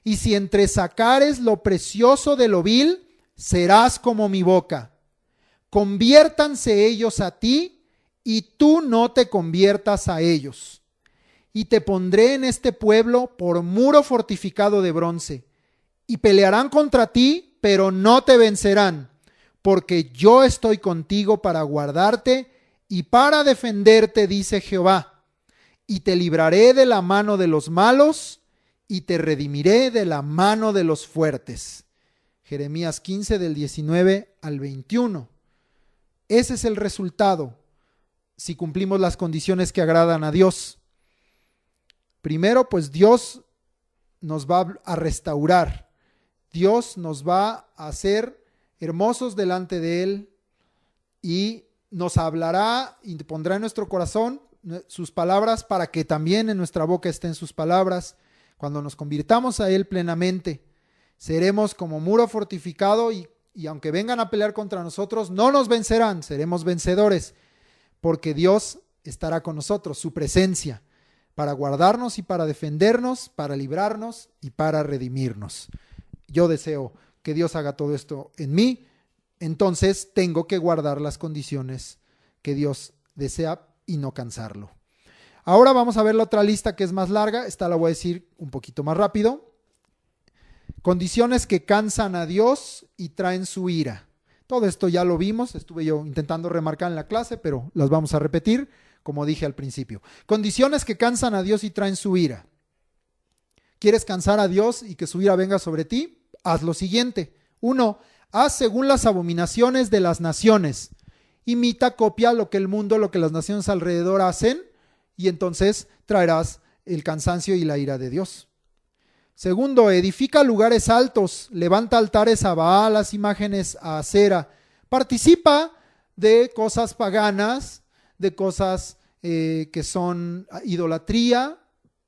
Y si entresacares lo precioso de lo vil, serás como mi boca. Conviértanse ellos a ti, y tú no te conviertas a ellos. Y te pondré en este pueblo por muro fortificado de bronce, y pelearán contra ti, pero no te vencerán, porque yo estoy contigo para guardarte y para defenderte, dice Jehová, y te libraré de la mano de los malos y te redimiré de la mano de los fuertes. Jeremías 15, del 19 al 21. Ese es el resultado si cumplimos las condiciones que agradan a Dios. Primero, pues Dios nos va a restaurar. Dios nos va a hacer hermosos delante de Él y nos hablará y pondrá en nuestro corazón sus palabras para que también en nuestra boca estén sus palabras. Cuando nos convirtamos a Él plenamente, seremos como muro fortificado y aunque vengan a pelear contra nosotros, no nos vencerán, seremos vencedores, porque Dios estará con nosotros, su presencia para guardarnos y para defendernos, para librarnos y para redimirnos. Yo deseo que Dios haga todo esto en mí, entonces tengo que guardar las condiciones que Dios desea y no cansarlo. Ahora vamos a ver la otra lista que es más larga, esta la voy a decir un poquito más rápido. Condiciones que cansan a Dios y traen su ira. Todo esto ya lo vimos, estuve yo intentando remarcar en la clase, pero las vamos a repetir, como dije al principio. Condiciones que cansan a Dios y traen su ira. ¿Quieres cansar a Dios y que su ira venga sobre ti? Haz lo siguiente. 1. Haz según las abominaciones de las naciones. Imita, copia lo que el mundo, lo que las naciones alrededor hacen, y entonces traerás el cansancio y la ira de Dios. 2. Edifica lugares altos, levanta altares a Baal, las imágenes a Acera. Participa de cosas paganas, de cosas que son idolatría.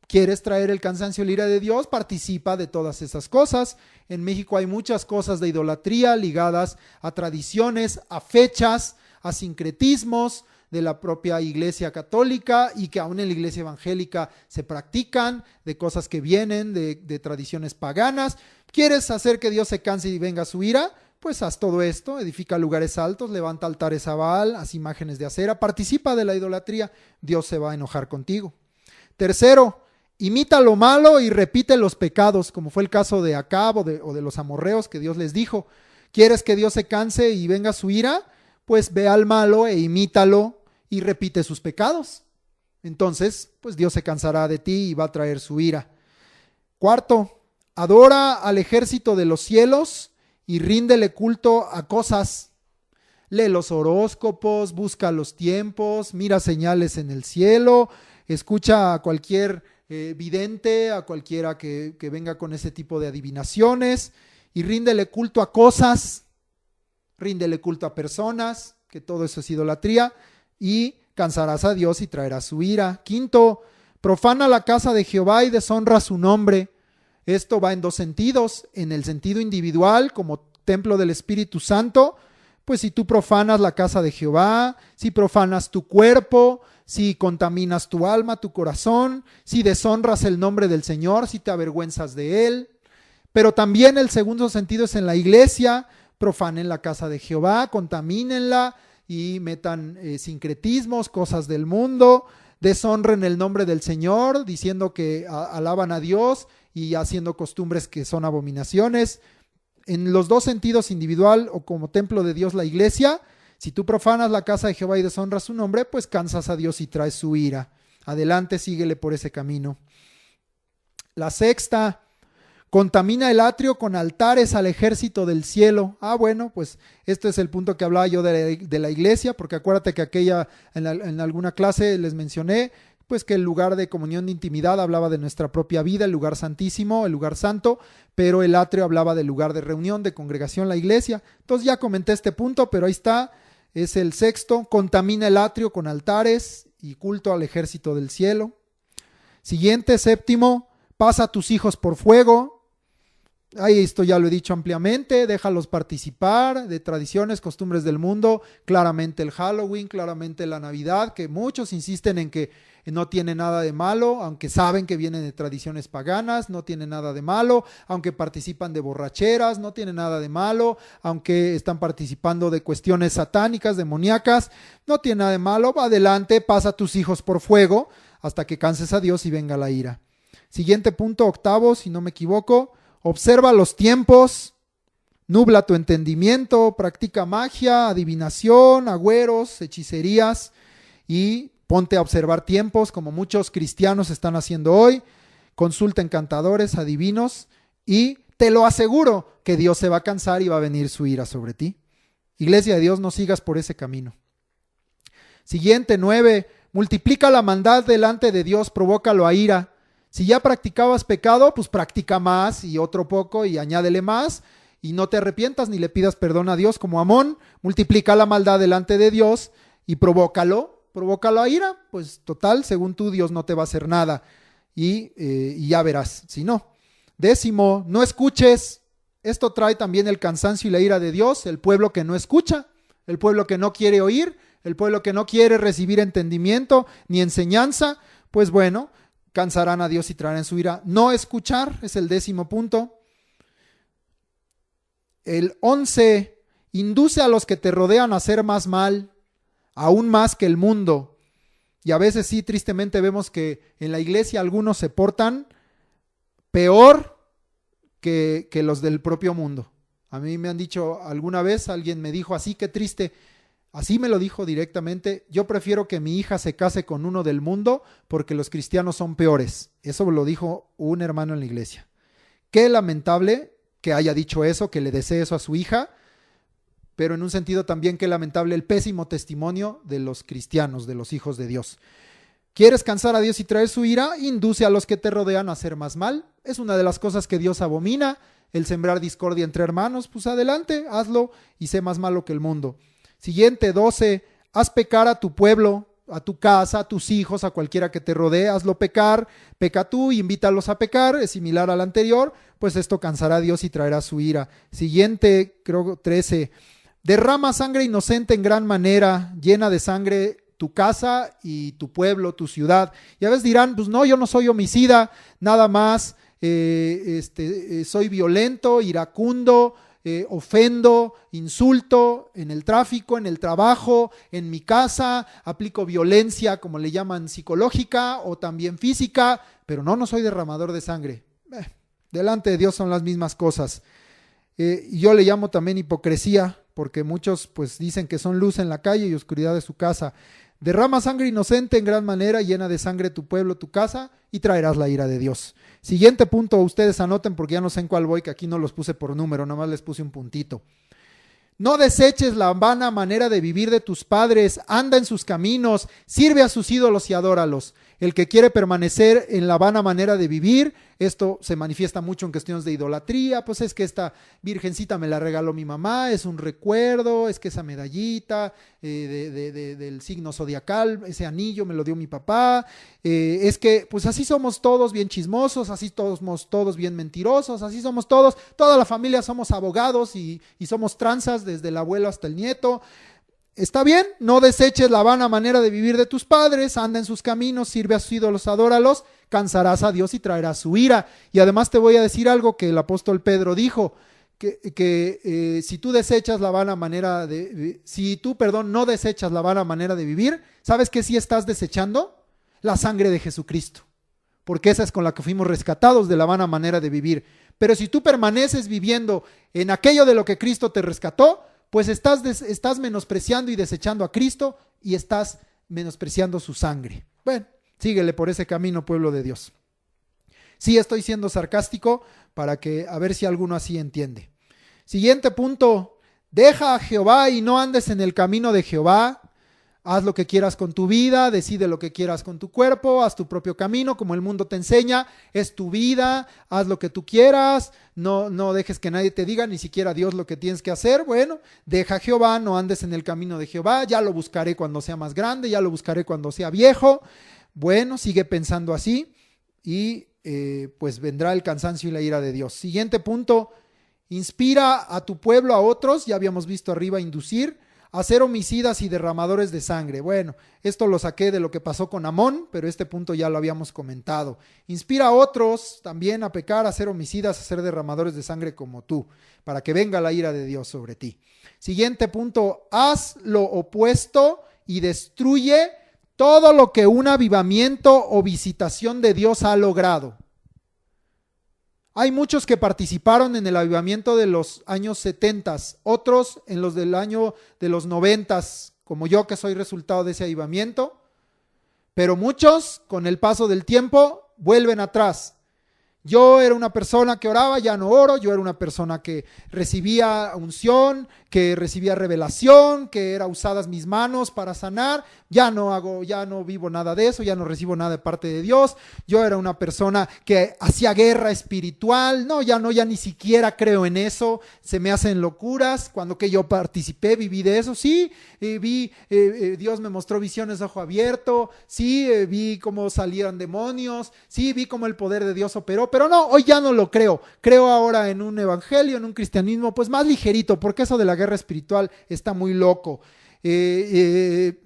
¿Quieres traer el cansancio y la ira de Dios? Participa de todas esas cosas. En México hay muchas cosas de idolatría ligadas a tradiciones, a fechas, a sincretismos de la propia Iglesia Católica y que aún en la Iglesia Evangélica se practican, de cosas que vienen de tradiciones paganas. ¿Quieres hacer que Dios se canse y venga su ira? Pues haz todo esto, edifica lugares altos, levanta altares a Baal, haz imágenes de acera, participa de la idolatría, Dios se va a enojar contigo. 3. Imita lo malo y repite los pecados, como fue el caso de Acab o de los amorreos que Dios les dijo. ¿Quieres que Dios se canse y venga su ira? Pues ve al malo e imítalo y repite sus pecados. Entonces, pues Dios se cansará de ti y va a traer su ira. 4. Adora al ejército de los cielos y ríndele culto a cosas. Lee los horóscopos, busca los tiempos, mira señales en el cielo, escucha a cualquier vidente, a cualquiera que venga con ese tipo de adivinaciones y ríndele culto a cosas, ríndele culto a personas, que todo eso es idolatría, y cansarás a Dios y traerás su ira. 5. Profana la casa de Jehová y deshonra su nombre. Esto va en dos sentidos. En el sentido individual, como templo del Espíritu Santo, pues si tú profanas la casa de Jehová, si profanas tu cuerpo, si contaminas tu alma, tu corazón, si deshonras el nombre del Señor, si te avergüenzas de Él. Pero también el segundo sentido es en la iglesia. Profanen la casa de Jehová, contamínenla y metan sincretismos, cosas del mundo, deshonren el nombre del Señor, diciendo que alaban a Dios y haciendo costumbres que son abominaciones. En los dos sentidos, individual o como templo de Dios, la iglesia, si tú profanas la casa de Jehová y deshonras su nombre, pues cansas a Dios y traes su ira. Adelante, síguele por ese camino. La 6. Contamina el atrio con altares al ejército del cielo. Bueno, pues este es el punto que hablaba yo de la iglesia, porque acuérdate que en alguna clase les mencioné, pues que el lugar de comunión de intimidad hablaba de nuestra propia vida, el lugar santísimo, el lugar santo, pero el atrio hablaba del lugar de reunión, de congregación, la iglesia. Entonces ya comenté este punto, pero ahí está, es el 6. Contamina el atrio con altares y culto al ejército del cielo. Siguiente, 7. Pasa a tus hijos por fuego. Ahí esto ya lo he dicho ampliamente, déjalos participar de tradiciones, costumbres del mundo, claramente el Halloween, claramente la Navidad, que muchos insisten en que no tiene nada de malo, aunque saben que vienen de tradiciones paganas, no tiene nada de malo, aunque participan de borracheras, no tiene nada de malo, aunque están participando de cuestiones satánicas, demoníacas, no tiene nada de malo. Va adelante, pasa a tus hijos por fuego hasta que canses a Dios y venga la ira. Siguiente punto, 8, si no me equivoco. Observa los tiempos, nubla tu entendimiento, practica magia, adivinación, agüeros, hechicerías y ponte a observar tiempos como muchos cristianos están haciendo hoy. Consulta encantadores, adivinos y te lo aseguro que Dios se va a cansar y va a venir su ira sobre ti. Iglesia de Dios, no sigas por ese camino. Siguiente, 9. Multiplica la maldad delante de Dios, provócalo a ira. Si ya practicabas pecado, pues practica más y otro poco y añádele más y no te arrepientas ni le pidas perdón a Dios como Amón. Multiplica la maldad delante de Dios y provócalo a ira. Pues total, según tú, Dios no te va a hacer nada y ya verás, si no. 10, no escuches. Esto trae también el cansancio y la ira de Dios, el pueblo que no escucha, el pueblo que no quiere oír, el pueblo que no quiere recibir entendimiento ni enseñanza. Pues bueno, cansarán a Dios y traerán su ira. No escuchar es el 10º punto. El 11, induce a los que te rodean a hacer más mal, aún más que el mundo. Y a veces sí, tristemente vemos que en la iglesia algunos se portan peor que los del propio mundo. A mí me han dicho alguna vez, alguien me dijo así, qué triste, así me lo dijo directamente, yo prefiero que mi hija se case con uno del mundo porque los cristianos son peores. Eso lo dijo un hermano en la iglesia. Qué lamentable que haya dicho eso, que le desee eso a su hija, pero en un sentido también qué lamentable el pésimo testimonio de los cristianos, de los hijos de Dios. ¿Quieres cansar a Dios y traer su ira? Induce a los que te rodean a hacer más mal. Es una de las cosas que Dios abomina, el sembrar discordia entre hermanos. Pues adelante, hazlo y sé más malo que el mundo. Siguiente, 12, haz pecar a tu pueblo, a tu casa, a tus hijos, a cualquiera que te rodee, hazlo pecar, peca tú, invítalos a pecar, es similar al anterior, pues esto cansará a Dios y traerá su ira. Siguiente, creo 13, derrama sangre inocente en gran manera, llena de sangre tu casa y tu pueblo, tu ciudad. Y a veces dirán, pues no, yo no soy homicida, nada más, soy violento, iracundo, ofendo, insulto en el tráfico, en el trabajo, en mi casa, aplico violencia, como le llaman, psicológica o también física, pero no soy derramador de sangre. Delante de Dios son las mismas cosas. Y yo le llamo también hipocresía, porque muchos pues dicen que son luz en la calle y oscuridad de su casa. Derrama sangre inocente en gran manera, llena de sangre tu pueblo, tu casa, y traerás la ira de Dios. Siguiente punto, ustedes anoten porque ya no sé en cuál voy, que aquí no los puse por número, nada más les puse un puntito. No deseches la vana manera de vivir de tus padres, anda en sus caminos, sirve a sus ídolos y adóralos. El que quiere permanecer en la vana manera de vivir, esto se manifiesta mucho en cuestiones de idolatría, pues es que esta virgencita me la regaló mi mamá, es un recuerdo, es que esa medallita del signo zodiacal, ese anillo me lo dio mi papá, es que pues así somos todos bien chismosos, así somos todos bien mentirosos, así somos todos, toda la familia somos abogados y somos tranzas desde el abuelo hasta el nieto. Está bien, no deseches la vana manera de vivir de tus padres, anda en sus caminos, sirve a sus ídolos, adóralos, cansarás a Dios y traerás su ira. Y además te voy a decir algo que el apóstol Pedro dijo, que si tú desechas la vana manera de, no desechas la vana manera de vivir, ¿sabes qué sí estás desechando? La sangre de Jesucristo, porque esa es con la que fuimos rescatados de la vana manera de vivir. Pero si tú permaneces viviendo en aquello de lo que Cristo te rescató, pues estás menospreciando y desechando a Cristo y estás menospreciando su sangre. Bueno, síguele por ese camino, pueblo de Dios. Sí, estoy siendo sarcástico para que a ver si alguno así entiende. Siguiente punto, deja a Jehová y no andes en el camino de Jehová. Haz lo que quieras con tu vida, decide lo que quieras con tu cuerpo, haz tu propio camino como el mundo te enseña, es tu vida, haz lo que tú quieras, no dejes que nadie te diga, ni siquiera Dios, lo que tienes que hacer. Bueno, deja a Jehová, no andes en el camino de Jehová, ya lo buscaré cuando sea más grande, ya lo buscaré cuando sea viejo. Bueno, sigue pensando así y pues vendrá el cansancio y la ira de Dios. Siguiente punto, inspira a tu pueblo, a otros, ya habíamos visto arriba inducir, a ser homicidas y derramadores de sangre. Bueno, esto lo saqué de lo que pasó con Amón, pero este punto ya lo habíamos comentado. Inspira a otros también a pecar, a ser homicidas, a ser derramadores de sangre como tú, para que venga la ira de Dios sobre ti. Siguiente punto, haz lo opuesto y destruye todo lo que un avivamiento o visitación de Dios ha logrado. Hay muchos que participaron en el avivamiento de los años 70, otros en los del año de los 90, como yo que soy resultado de ese avivamiento, pero muchos con el paso del tiempo vuelven atrás. Yo era una persona que oraba, ya no oro. Yo era una persona que recibía unción, que recibía revelación, que era usadas mis manos para sanar. Ya no vivo nada de eso, ya no recibo nada de parte de Dios. Yo era una persona que hacía guerra espiritual. Ya ni siquiera creo en eso. Se me hacen locuras. Cuando que yo participé, viví de eso. Sí, Dios me mostró visiones de ojo abierto. Sí, vi cómo salían demonios. Sí, vi cómo el poder de Dios operó. Pero no, hoy ya no lo creo. Creo ahora en un evangelio, en un cristianismo pues más ligerito, porque eso de la guerra espiritual está muy loco. el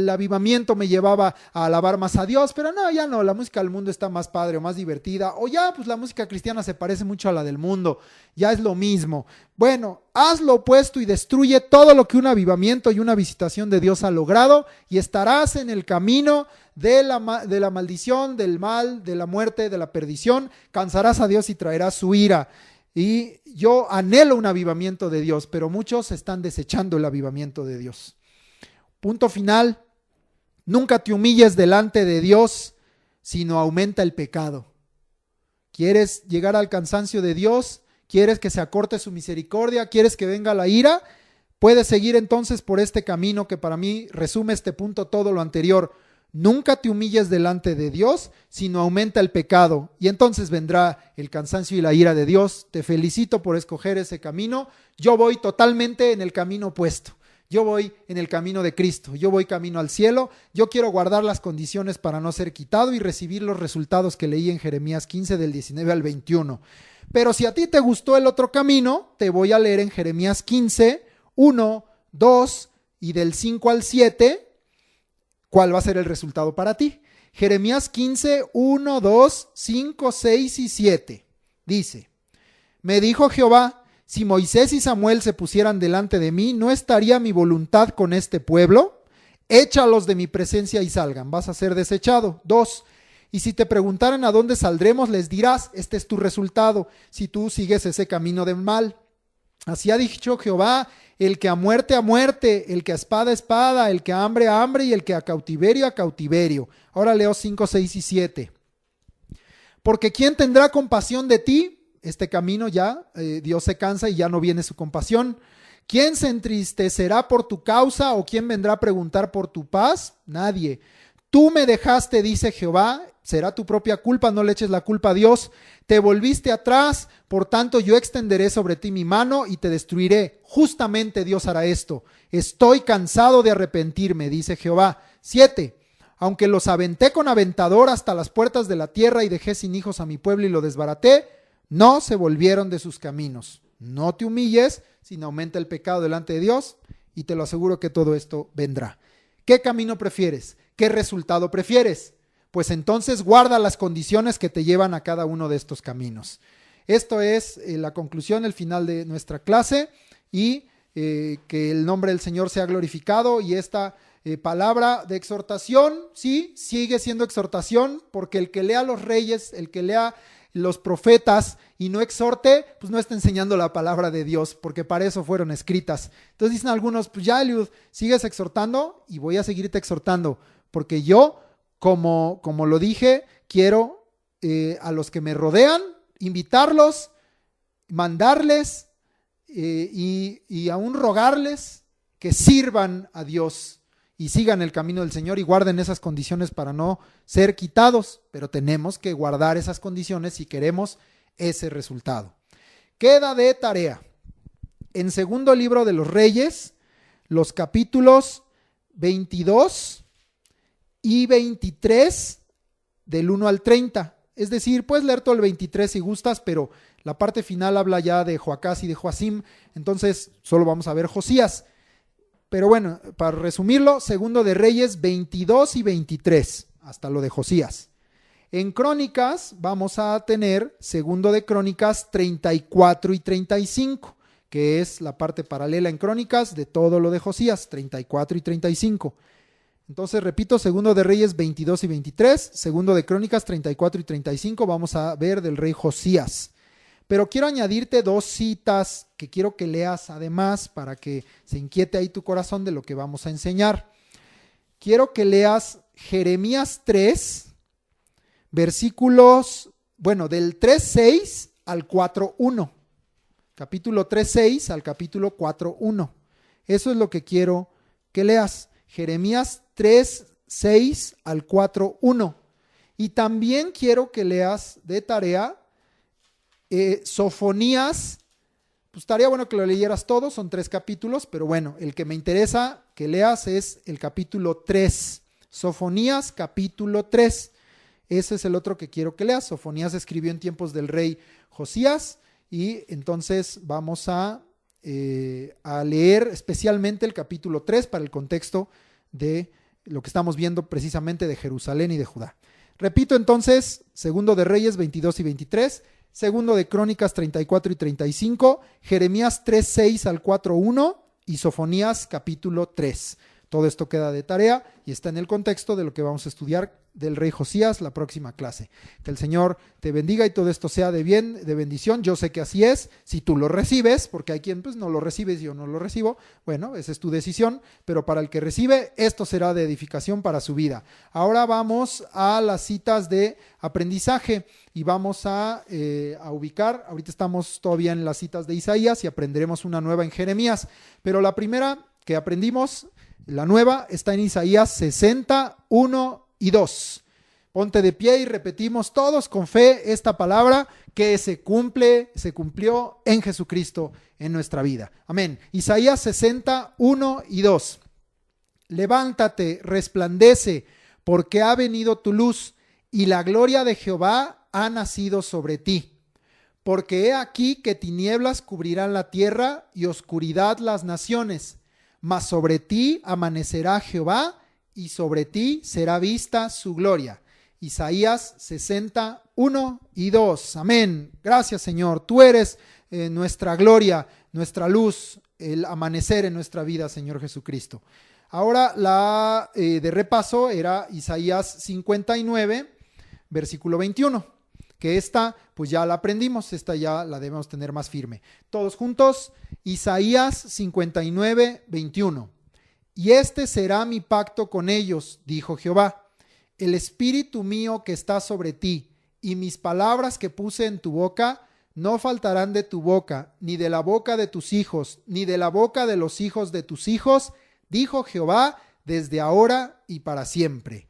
avivamiento me llevaba a alabar más a Dios, pero no, ya no, la música del mundo está más padre o más divertida, o ya pues la música cristiana se parece mucho a la del mundo, ya es lo mismo. Bueno, haz lo opuesto y destruye todo lo que un avivamiento y una visitación de Dios ha logrado y estarás en el camino de la maldición, del mal, de la muerte, de la perdición. Cansarás a Dios y traerás su ira. Y yo anhelo un avivamiento de Dios, pero muchos están desechando el avivamiento de Dios. Punto final. Nunca te humilles delante de Dios, sino aumenta el pecado. ¿Quieres llegar al cansancio de Dios? ¿Quieres que se acorte su misericordia? ¿Quieres que venga la ira? Puedes seguir entonces por este camino que para mí resume este punto todo lo anterior. Nunca te humilles delante de Dios, sino aumenta el pecado. Y entonces vendrá el cansancio y la ira de Dios. Te felicito por escoger ese camino. Yo voy totalmente en el camino opuesto. Yo voy en el camino de Cristo. Yo voy camino al cielo. Yo quiero guardar las condiciones para no ser quitado y recibir los resultados que leí en Jeremías 15 del 19 al 21. Pero si a ti te gustó el otro camino, te voy a leer en Jeremías 15, 1, 2 y del 5 al 7. ¿Cuál va a ser el resultado para ti? Jeremías 15, 1, 2, 5, 6 y 7. Dice: me dijo Jehová, si Moisés y Samuel se pusieran delante de mí, ¿no estaría mi voluntad con este pueblo? Échalos de mi presencia y salgan, vas a ser desechado. 2. Y si te preguntaran a dónde saldremos, les dirás, este es tu resultado, si tú sigues ese camino del mal. Así ha dicho Jehová, el que a muerte, el que a espada, el que a hambre y el que a cautiverio. Ahora leo 5, 6 y 7. Porque ¿quién tendrá compasión de ti? Este camino ya, Dios se cansa y ya no viene su compasión. ¿Quién se entristecerá por tu causa o quién vendrá a preguntar por tu paz? Nadie. Tú me dejaste, dice Jehová, será tu propia culpa, no le eches la culpa a Dios. Te volviste atrás, por tanto yo extenderé sobre ti mi mano y te destruiré. Justamente Dios hará esto. Estoy cansado de arrepentirme, dice Jehová. 7. Aunque los aventé con aventador hasta las puertas de la tierra y dejé sin hijos a mi pueblo y lo desbaraté, no se volvieron de sus caminos. No te humilles, sino aumenta el pecado delante de Dios y te lo aseguro que todo esto vendrá. ¿Qué camino prefieres? ¿Qué resultado prefieres? Pues entonces guarda las condiciones que te llevan a cada uno de estos caminos. Esto es la conclusión, el final de nuestra clase y que el nombre del Señor sea glorificado y esta palabra de exhortación, sí, sigue siendo exhortación porque el que lea los reyes, el que lea los profetas y no exhorte, pues no está enseñando la palabra de Dios, porque para eso fueron escritas. Entonces dicen algunos, pues ya Eliud, sigues exhortando y voy a seguirte exhortando, porque yo, como lo dije, quiero a los que me rodean, invitarlos, mandarles y aún rogarles que sirvan a Dios y sigan el camino del Señor y guarden esas condiciones para no ser quitados, pero tenemos que guardar esas condiciones si queremos ese resultado. Queda de tarea. En segundo libro de los Reyes, los capítulos 22 y 23 del 1 al 30. Es decir, puedes leer todo el 23 si gustas, pero la parte final habla ya de Joacás y de Joacim, entonces solo vamos a ver Josías. Pero bueno, para resumirlo, segundo de Reyes 22 y 23, hasta lo de Josías. En Crónicas vamos a tener segundo de Crónicas 34 y 35, que es la parte paralela en Crónicas de todo lo de Josías, 34 y 35. Entonces, repito, segundo de Reyes 22 y 23, segundo de Crónicas 34 y 35, vamos a ver del rey Josías. Pero quiero añadirte dos citas que quiero que leas además para que se inquiete ahí tu corazón de lo que vamos a enseñar. Quiero que leas Jeremías 3, versículos, del 3:6 al 4:1. Capítulo 3:6 al capítulo 4:1. Eso es lo que quiero que leas. Jeremías 3:6 al 4:1. Y también quiero que leas de tarea Sofonías, pues estaría bueno que lo leyeras todo, son 3 capítulos, pero bueno, el que me interesa que leas es el capítulo 3, Sofonías capítulo 3, ese es el otro que quiero que leas. Sofonías escribió en tiempos del rey Josías y entonces vamos a a leer especialmente el capítulo 3 para el contexto de lo que estamos viendo precisamente de Jerusalén y de Judá. Repito entonces, segundo de Reyes 22 y 23, segundo de Crónicas 34 y 35, Jeremías 3:6 al 4:1 y Sofonías capítulo 3. Todo esto queda de tarea y está en el contexto de lo que vamos a estudiar del rey Josías la próxima clase. Que el Señor te bendiga y todo esto sea de bien, de bendición. Yo sé que así es, si tú lo recibes, porque hay quien pues no lo recibe, yo no lo recibo, bueno, esa es tu decisión, pero para el que recibe, esto será de edificación para su vida. Ahora vamos a las citas de aprendizaje y vamos a ubicar, ahorita estamos todavía en las citas de Isaías y aprenderemos una nueva en Jeremías, pero la primera que aprendimos, la nueva, está en Isaías 60, 1 y 2. Ponte de pie y repetimos todos con fe esta palabra que se cumplió en Jesucristo en nuestra vida. Amén. Isaías 60, 1 y 2. Levántate, resplandece, porque ha venido tu luz y la gloria de Jehová ha nacido sobre ti. Porque he aquí que tinieblas cubrirán la tierra y oscuridad las naciones. Mas sobre ti amanecerá Jehová y sobre ti será vista su gloria. Isaías 60, 1 y 2. Amén. Gracias, Señor. Tú eres nuestra gloria, nuestra luz, el amanecer en nuestra vida, Señor Jesucristo. Ahora la de repaso era Isaías 59, versículo 21. Que esta pues ya la aprendimos, esta ya la debemos tener más firme. Todos juntos, Isaías 59, 21. Y este será mi pacto con ellos, dijo Jehová. El espíritu mío que está sobre ti y mis palabras que puse en tu boca no faltarán de tu boca, ni de la boca de tus hijos, ni de la boca de los hijos de tus hijos, dijo Jehová, desde ahora y para siempre.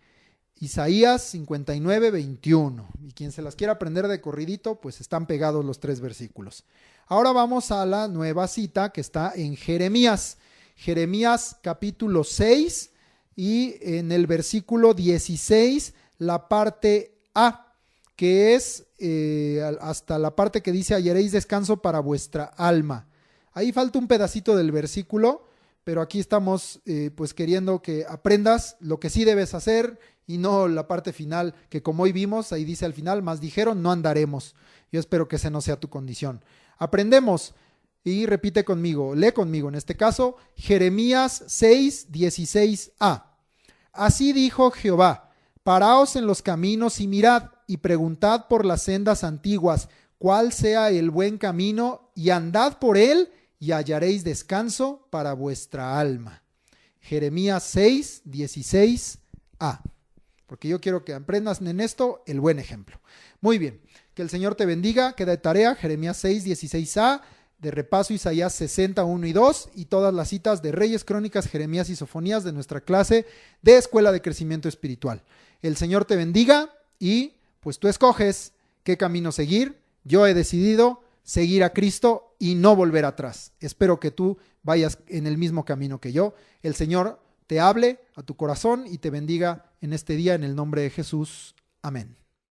Isaías 59, 21. Y quien se las quiera aprender de corridito, pues están pegados los 3 versículos. Ahora vamos a la nueva cita que está en Jeremías. Jeremías capítulo 6 y en el versículo 16 la parte A, que es hasta la parte que dice hallaréis descanso para vuestra alma. Ahí falta un pedacito del versículo, pero aquí estamos pues queriendo que aprendas lo que sí debes hacer y no la parte final, que como hoy vimos, ahí dice al final, más dijeron, no andaremos. Yo espero que esa no sea tu condición. Aprendemos y repite conmigo, lee conmigo, en este caso, Jeremías 6, 16a. Así dijo Jehová, paraos en los caminos y mirad, y preguntad por las sendas antiguas, cuál sea el buen camino, y andad por él, y hallaréis descanso para vuestra alma. Jeremías 6, 16a. Porque yo quiero que aprendas en esto el buen ejemplo. Muy bien, que el Señor te bendiga, queda de tarea Jeremías 6, 16a, de repaso Isaías 60, 1 y 2 y todas las citas de Reyes, Crónicas, Jeremías y Sofonías de nuestra clase de Escuela de Crecimiento Espiritual. El Señor te bendiga y pues tú escoges qué camino seguir. Yo he decidido seguir a Cristo y no volver atrás. Espero que tú vayas en el mismo camino que yo. El Señor te hable a tu corazón y te bendiga en este día en el nombre de Jesús. Amén.